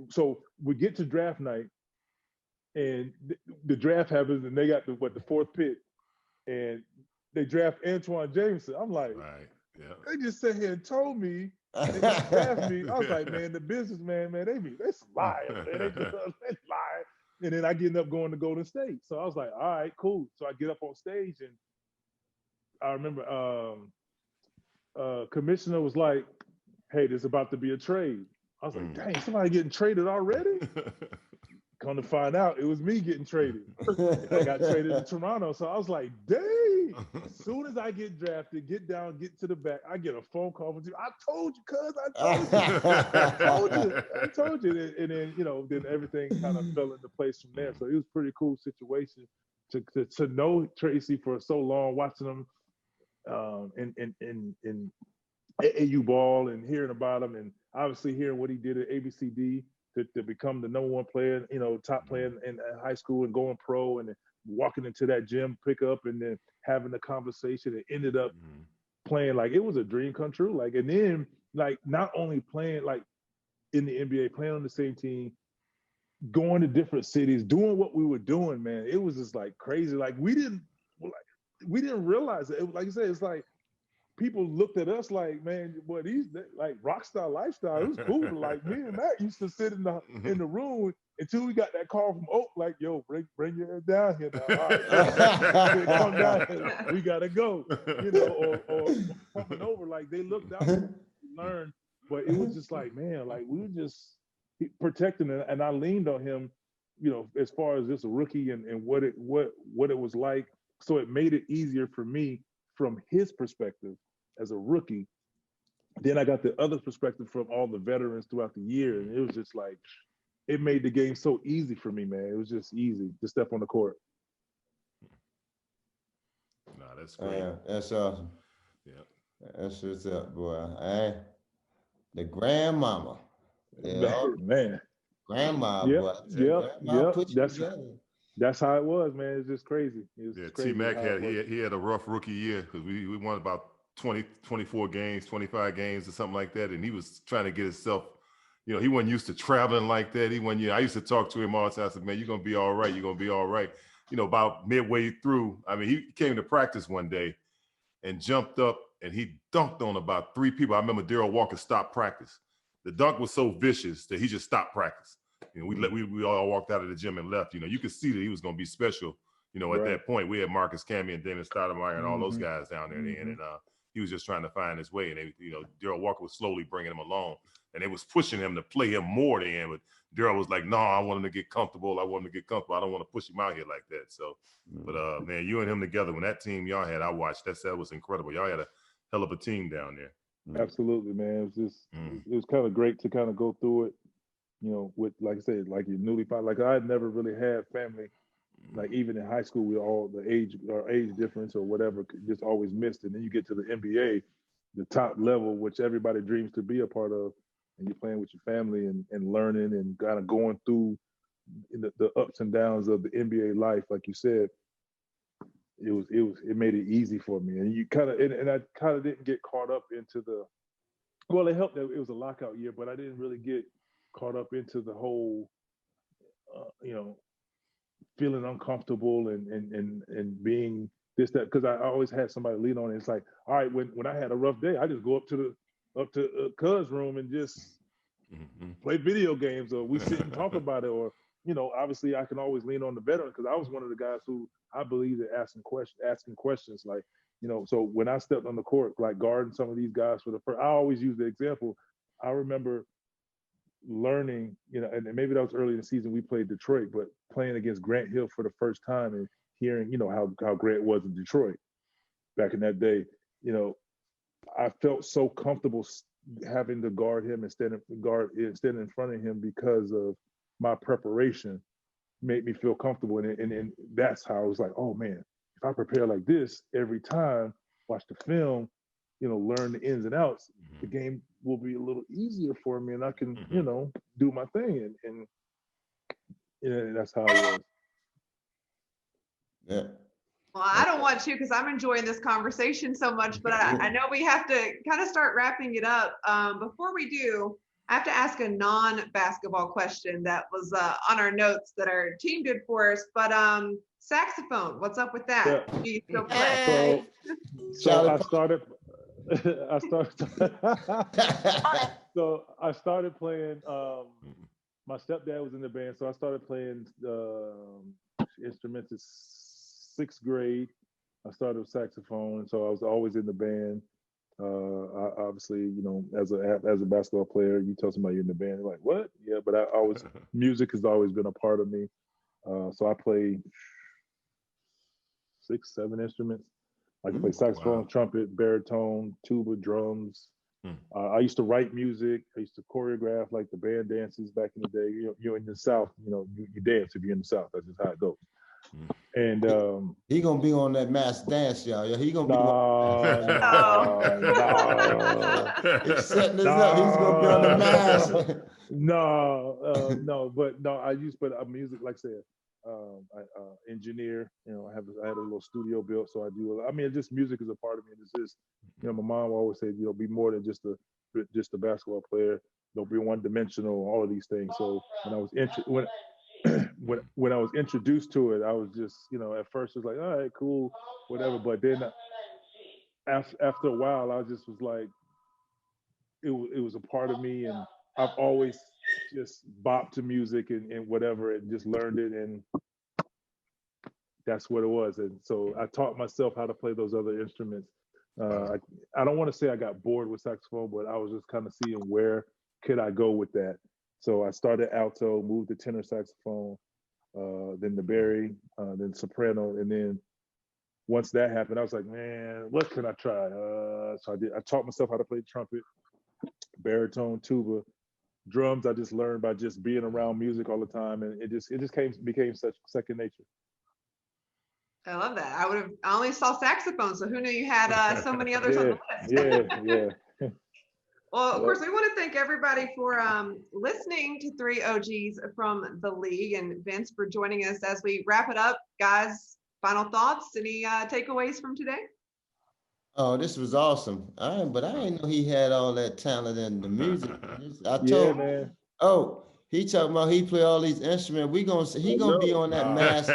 so we get to draft night, and the draft happens, and they got the fourth pick, and they draft Antoine Jameson. I'm like, right, yeah. They just sat here and told me they got draft me. I was like, man, the businessman, man, they lying, man. They lying. And then I get up going to Golden State. So I was like, all right, cool. So I get up on stage, and I remember commissioner was like, hey, there's about to be a trade. I was like, dang, somebody getting traded already? Come to find out, it was me getting traded. I got traded to Toronto. So I was like, dang. As soon as I get drafted, get to the back, I get a phone call from you. I told you, cuz, I told you. And then, then everything kind of fell into place from there. So it was a pretty cool situation to know Tracy for so long, watching him in AAU ball and hearing about him, and obviously hearing what he did at ABCD to become the #1 player, top player in high school, and going pro, and then walking into that gym pickup, and then having the conversation, and ended up playing like it was a dream come true. Like, and then like not only playing like in the NBA, playing on the same team, going to different cities, doing what we were doing, man. It was just like crazy. Like we didn't realize it. Like you said, it's like people looked at us like, man, what he's like rock star lifestyle. It was cool. But like me and Matt used to sit in the room until we got that call from Oak, like, yo, bring your ass down here now. All right, come down here. We gotta go. Or coming over. Like they looked out and learned. But it was just like, man, like we were just protecting it, and I leaned on him, as far as just a rookie and what it was like. So it made it easier for me from his perspective as a rookie. Then I got the other perspective from all the veterans throughout the year. And it was just like, it made the game so easy for me, man. It was just easy to step on the court. No, that's great. That's awesome. Yeah. That's what's up, boy. The grandmama. Man. Grandma, yep. boy. Grandma put you together. That's how it was, man. It's just crazy. T-Mac had a rough rookie year, because we won about 24 games, 25 games or something like that. And he was trying to get himself, he wasn't used to traveling like that. I used to talk to him all the time. I said, man, you're going to be all right. You're going to be all right. About midway through, he came to practice one day and jumped up, and he dunked on about 3 people. I remember Darryl Walker stopped practice. The dunk was so vicious that he just stopped practice. We all walked out of the gym and left. You could see that he was going to be special. At that point, we had Marcus Camby and Dennis Stoudemire and all those guys down there. And he was just trying to find his way. And Darryl Walker was slowly bringing him along, and they was pushing him to play him more than. But Darryl was like, "No, I want him to get comfortable. I want him to get comfortable. I don't want to push him out here like that." So, but man, you and him together, when that team y'all had, I watched. That was incredible. Y'all had a hell of a team down there. Absolutely, man. It was kind of great to kind of go through it. With, like I said, like your newly found, like I had never really had family, like even in high school, we all the age difference or whatever, just always missed it. And then you get to the NBA, the top level, which everybody dreams to be a part of, and you're playing with your family and learning and kind of going through the ups and downs of the NBA life, like you said. It made it easy for me, and you kind of and I kind of didn't get caught up into well, it helped that it was a lockout year, but I didn't really get caught up into the whole, feeling uncomfortable and being this, that, because I always had somebody lean on it. It's like, all right, when I had a rough day, I just go up to Cuz room and just play video games, or we sit and talk about it, or obviously I can always lean on the veteran because I was one of the guys who I believe in asking questions. Like, so when I stepped on the court, like guarding some of these guys for the first, I always use the example. I remember learning, and maybe that was early in the season, we played Detroit, but playing against Grant Hill for the first time and hearing, how Grant was in Detroit back in that day, I felt so comfortable having to guard him and standing in front of him because of my preparation made me feel comfortable. And that's how I was like, oh man, if I prepare like this every time, watch the film, learn the ins and outs, the game will be a little easier for me and I can, do my thing. And that's how it was. Yeah. Well, I don't want to because I'm enjoying this conversation so much, but I know we have to kind of start wrapping it up. Before we do, I have to ask a non-basketball question that was on our notes that our team did for us. But saxophone, what's up with that? Yeah. Do you still play? So I started playing. My stepdad was in the band, so I started playing instruments in 6th grade. I started with saxophone, so I was always in the band. Obviously, as a basketball player, you tell somebody you're in the band, they're like, what? Yeah, but music has always been a part of me. So I play 6, 7 instruments. I can play saxophone, trumpet, baritone, tuba, drums. I used to write music. I used to choreograph like the band dances back in the day. You're in the South, you dance if you're in the South. That's just how it goes. And he gonna be on that mass dance, y'all. Yeah, he gonna be. He's setting this up. He's gonna be on the mass. But music, like I said, I engineer. I had a little studio built, so I do. Just music is a part of me. It's just, my mom always said, be more than just a basketball player. Don't be one dimensional. All of these things. So when I was introduced to it, I was just, at first it was like, all right, cool, whatever. But then after a while, I just was like, it was a part of me, and I've always just bopped to music and whatever, and just learned it, and that's what it was. And so I taught myself how to play those other instruments. I don't want to say I got bored with saxophone, but I was just kind of seeing where could I go with that. So I started alto, moved to tenor saxophone, then the bari, then soprano, and then once that happened, I was like, man, what can I try? So I taught myself how to play trumpet, baritone, tuba, drums. I just learned by just being around music all the time, and it just became such second nature. I love that. I only saw saxophone, so who knew you had so many others on the list? Yeah. Well, of course, we want to thank everybody for listening to 3 OGs from the league, and Vince for joining us as we wrap it up. Guys, final thoughts? Any takeaways from today? Oh, this was awesome. But I didn't know he had all that talent in the music. I told him, man. Oh, he talking about he play all these instruments. He gonna be on that mass.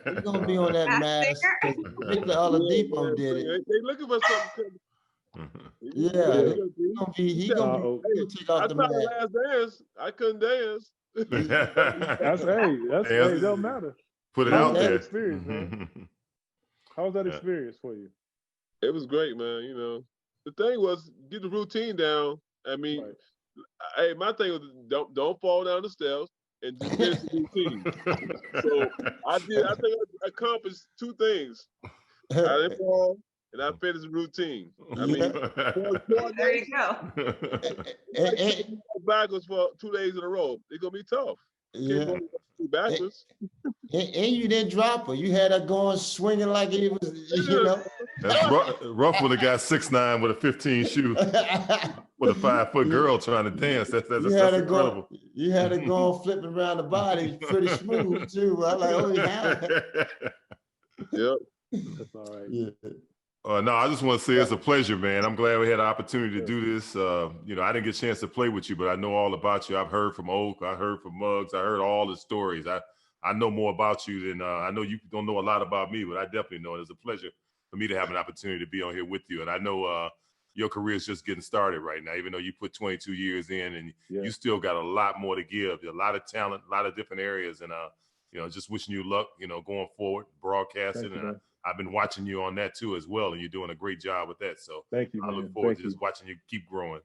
He gonna be on that mass. Nicola Oladipo did it. They looking for something. Yeah, he gonna take off the mask. Last dance, I couldn't dance. That's it don't matter. Put it out there. Experience, man. How was that experience for you? It was great, man. The thing was get the routine down. Hey, my thing was don't fall down the stairs and just finish the routine. So I think I accomplished 2 things. I didn't fall, and I finished the routine. There you go. Backwards for 2 days in a row. It's gonna be tough. Yeah. Backwards. And you didn't drop her. You had her going swinging like it was, That's rough when a guy 6'9" with a 15 shoe with a 5-foot girl trying to dance. That's incredible. You had her going flipping around the body pretty smooth too. I like, oh yeah. Yep. That's all right. Yeah. No, I just want to say it's a pleasure, man. I'm glad we had the opportunity to do this. I didn't get a chance to play with you, but I know all about you. I've heard from Oak. I heard from Muggs. I heard all the stories. I know more about you than I know you don't know a lot about me, but I definitely know it. It's a pleasure for me to have an opportunity to be on here with you. And I know your career is just getting started right now, even though you put 22 years in and you still got a lot more to give, a lot of talent, a lot of different areas. And, just wishing you luck, going forward, broadcasting. You, and I've been watching you on that too as well. And you're doing a great job with that. So thank you, I man. look forward to just watching you keep growing.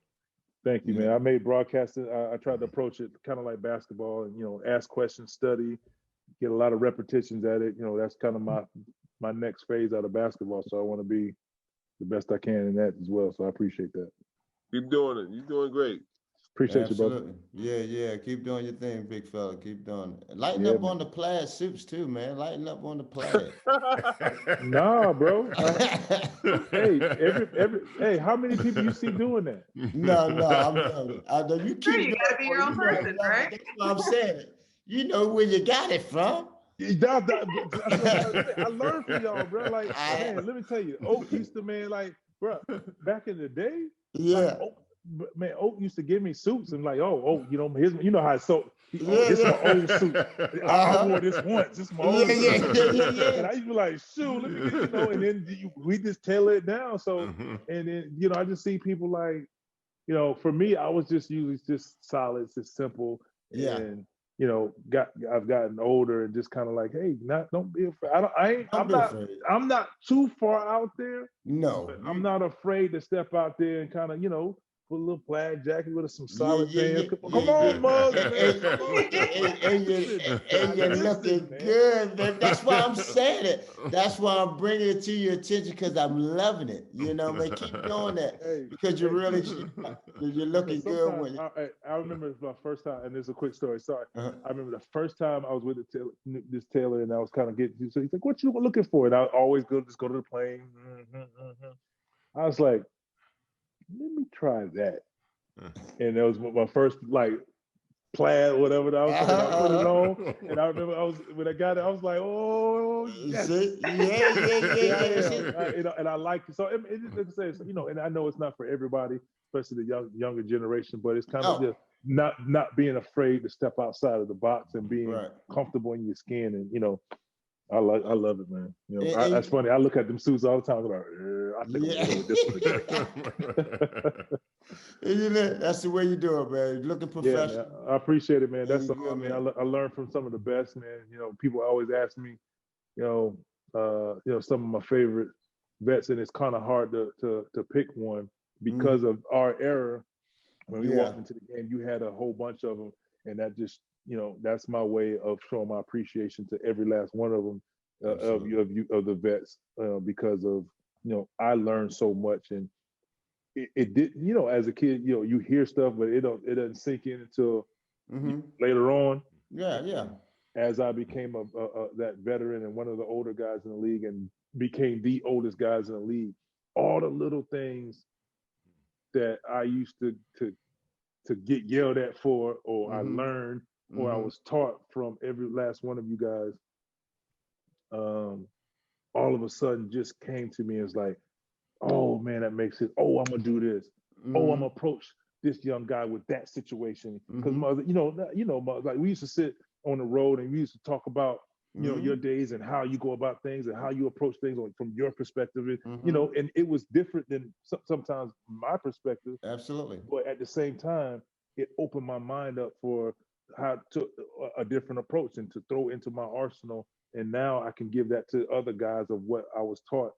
Thank you, man. I made broadcasting. I tried to approach it kind of like basketball and, ask questions, study, get a lot of repetitions at it. That's kind of my next phase out of basketball. So I want to be the best I can in that as well. So I appreciate that. Keep doing it. You're doing great. Appreciate you, brother. Yeah. Keep doing your thing, big fella. Keep doing it. Lighten up on the plaid suits too, man. Lighten up on the plaid. Nah, bro. Hey, how many people you see doing that? No, I know you keep. You gotta be your own person, right? That's what I'm saying. You know where you got it from. I learned from y'all, bro. Like, man, let me tell you, Oak used to, man, like, bro, back in the day, yeah. Like, Oak used to give me suits and like, you know how it's so. This is my old suit. I wore this once. This is my old suit. And I used to be like, shoot, let me get, and then we just tailor it down. So, and then, I just see people like, for me, I was just usually just solid, just simple. Yeah. And, I've gotten older and just kind of like, hey, don't be afraid. I'm not too far out there. No. I'm not afraid to step out there and kind of, put a little plaid jacket with some solid pants. Come on, Muggs, man. And you're looking good, man. That's why I'm saying it. That's why I'm bringing it to your attention because I'm loving it. Man, keep doing that because you're looking good. When I remember my first time, and this is a quick story. Sorry. I remember the first time I was with this tailor, and I was kind of getting. So he's like, "What you looking for?" And I always go to the plane. I was like, let me try that. And that was my first plaid or whatever that I was trying to put it on. And I remember when I got it, I was like, oh yes. Yeah. And I liked it. So it just says, and I know it's not for everybody, especially the younger generation, but it's kind of just not being afraid to step outside of the box and being comfortable in your skin. And I love it, man. That's funny. I look at them suits all the time. I think I'm doing this one. That's the way you do it, man. You're looking professional. Yeah, I appreciate it, man. That's something, man. I learned from some of the best, man. People always ask me, some of my favorite vets, and it's kind of hard to pick one because of our era. When we walked into the game, you had a whole bunch of them, and that just that's my way of showing my appreciation to every last one of them, of the vets, because of I learned so much, and it did as a kid you hear stuff, but it doesn't sink in until later on. Yeah. As I became that veteran and one of the older guys in the league, and became the oldest guys in the league, all the little things that I used to get yelled at for, or I learned. Or I was taught from every last one of you guys, all of a sudden just came to me as like, oh man, that makes it. Oh, I'm gonna do this. Oh, I'm gonna approach this young guy with that situation. Because like we used to sit on the road and we used to talk about your days and how you go about things and how you approach things from your perspective. And it was different than sometimes my perspective. Absolutely. But at the same time, it opened my mind up for how to a different approach and to throw into my arsenal. And now I can give that to other guys of what I was taught,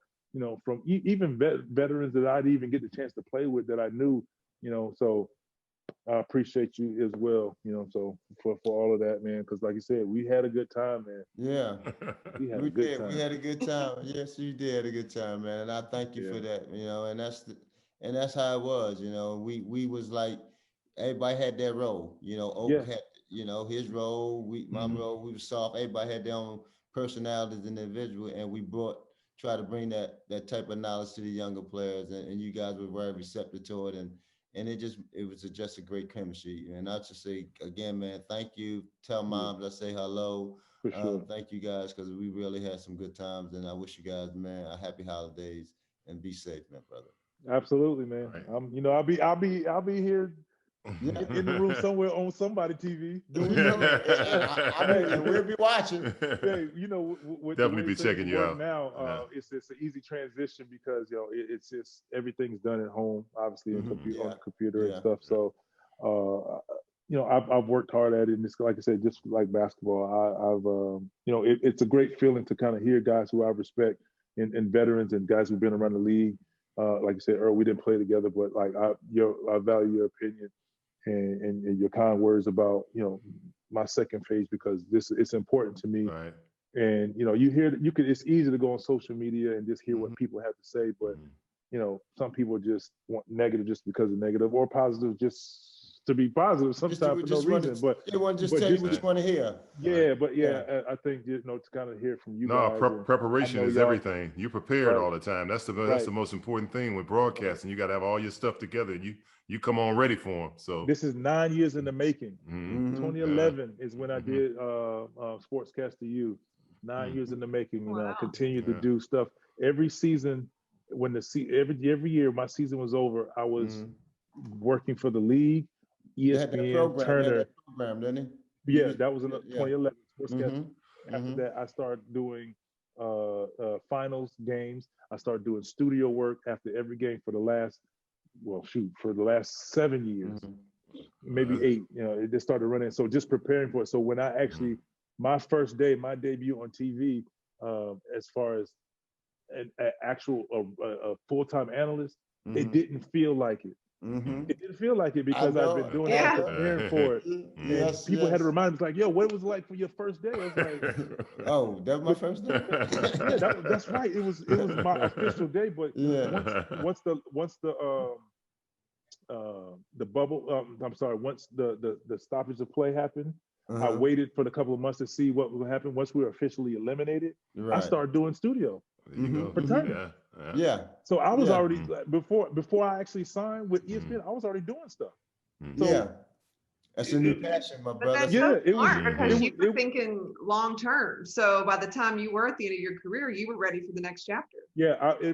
from even veterans that I'd even get the chance to play with that I knew, so I appreciate you as well, so for all of that, man, because like you said, we had a good time, man. Yeah, we had a good time. We had a good time. Yes, you did a good time, man, and I thank you for that. And that's how it was. We was like everybody had their role. Oak had his role, my role. We was soft. Everybody had their own personalities and individual, and we try to bring that type of knowledge to the younger players, and you guys were very receptive to it, and it was just a great chemistry. And I just say again, man, thank you. Tell moms I say hello. For sure. Thank you guys, because we really had some good times, and I wish you guys, man, a happy holidays and be safe, man, brother. Absolutely, man. Right. I'll be here in the room somewhere on somebody TV. And we'll be watching. Hey, you know, with Definitely the way be checking things you work out. now. It's an easy transition because it's just everything's done at home, obviously, on the computer and stuff. So, I've worked hard at it, and it's like I said, just like basketball, it's a great feeling to kind of hear guys who I respect and veterans and guys who've been around the league. Like you said, Earl, we didn't play together, but like I value your opinion and your kind words about my second phase, because it's important to me. Right. And it's easy to go on social media and just hear what people have to say, but some people just want negative just because of negative, or positive just to be positive sometimes for no reason. But they want to just tell you what you want to hear. Yeah, but I think to kind of hear from you guys. Preparation is everything. You're prepared all the time. That's the most important thing with broadcasting. You got to have all your stuff together. You come on ready for them. So this is 9 years in the making. 2011 is when I did Sportscast to You. 9 years in the making, and I continued to do stuff every season. When every year my season was over, I was working for the league, ESPN, Turner. Program, didn't he? Yeah, that was in 2011. Sportscast. After that, I started doing finals games. I started doing studio work after every game for the last 7 years, maybe 8. It just started running. So just preparing for it. So when I actually, my first day, my debut on TV, as far as an actual full-time analyst, it didn't feel like it. It didn't feel like it because I've been doing it, preparing for it. People had to remind me, like, yo, what it was like for your first day? I was like, oh, that was my first day. That's right. It was my official day. But once the bubble, once the stoppage of play happened, I waited for a couple of months to see what would happen. Once we were officially eliminated, I started doing studio for Turner. So I was already before I actually signed with ESPN, I was already doing stuff. So, that's a new passion, my brother. That's so smart because you were thinking long term. So by the time you were at the end of your career, you were ready for the next chapter.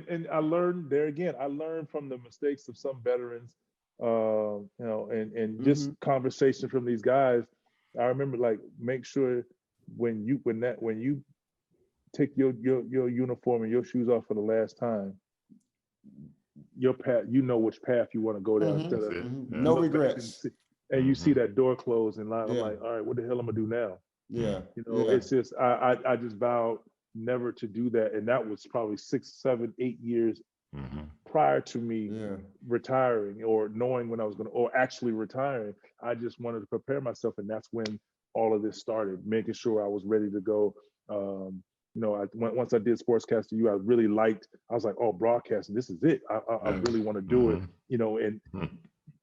And I learned there again. I learned from the mistakes of some veterans, and just conversation from these guys. I remember, like, make sure when you take your uniform and your shoes off for the last time, your path, which path you want to go down. No regrets. And you see that door close, and I'm like, all right, what the hell am I gonna do now? It's just I just vowed never to do that, and that was probably 6, 7, 8 years prior to me retiring, or knowing when I was or actually retiring. I just wanted to prepare myself, and that's when all of this started, making sure I was ready to go. Once I did Sportscast to You, I really liked. I was like, oh, broadcasting, this is it. I really want to do it. And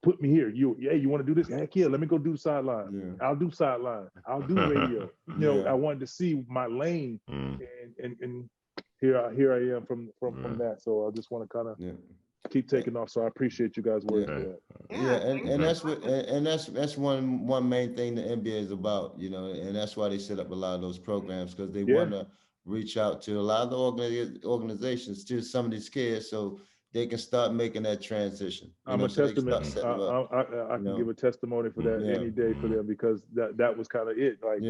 put me here. You want to do this? Heck yeah, let me go do sideline. I'll do sideline. I'll do radio. I wanted to see my lane, and here I am from that. So I just want to kind of keep taking off. So I appreciate you guys working for that. And that's what that's one main thing the NBA is about, and that's why they set up a lot of those programs, because they want to reach out to a lot of the organizations, to some of these kids, so they can start making that transition. I'm a testament. I can give a testimony for that any day for them, because that was kind of it. Like,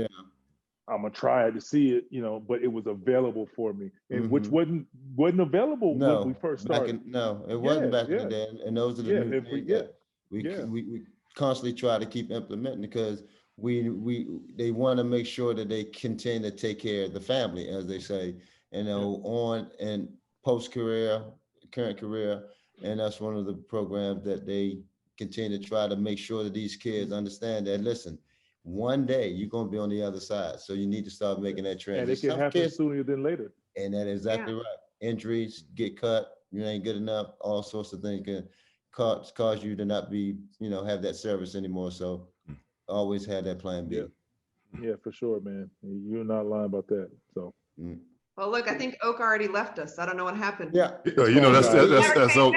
I'm gonna try to see it, but it was available for me, and which wasn't available when we first started. It wasn't back in the day, and those are the new things that we constantly try to keep implementing, because they want to make sure that they continue to take care of the family, as they say, on and post career, current career, and that's one of the programs that they continue to try to make sure that these kids understand that, listen, one day you're going to be on the other side, so you need to start making that transition. And it can happen sooner than later. And that is exactly right. Injuries, get cut, you ain't good enough, all sorts of things can cause you to not be, have that service anymore. So always have that plan B. Yeah, for sure, man. You're not lying about that. So. Well, look, I think Oak already left us. I don't know what happened. That's Oak. That's Oak.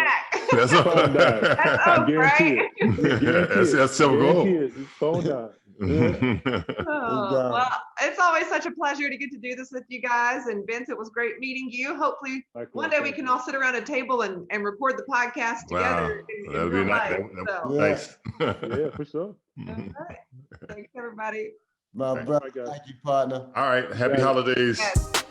That's Oak, right? That's so cool. Phone died. Oh, well, it's always such a pleasure to get to do this with you guys. And Vince, it was great meeting you. Hopefully one day we can all sit around a table and record the podcast together in That'd be real nice. life. So, Nice. Yeah, for sure. all right. Thanks, everybody. My Right, brother, guys. thank you, partner. All right. Happy holidays. Yes.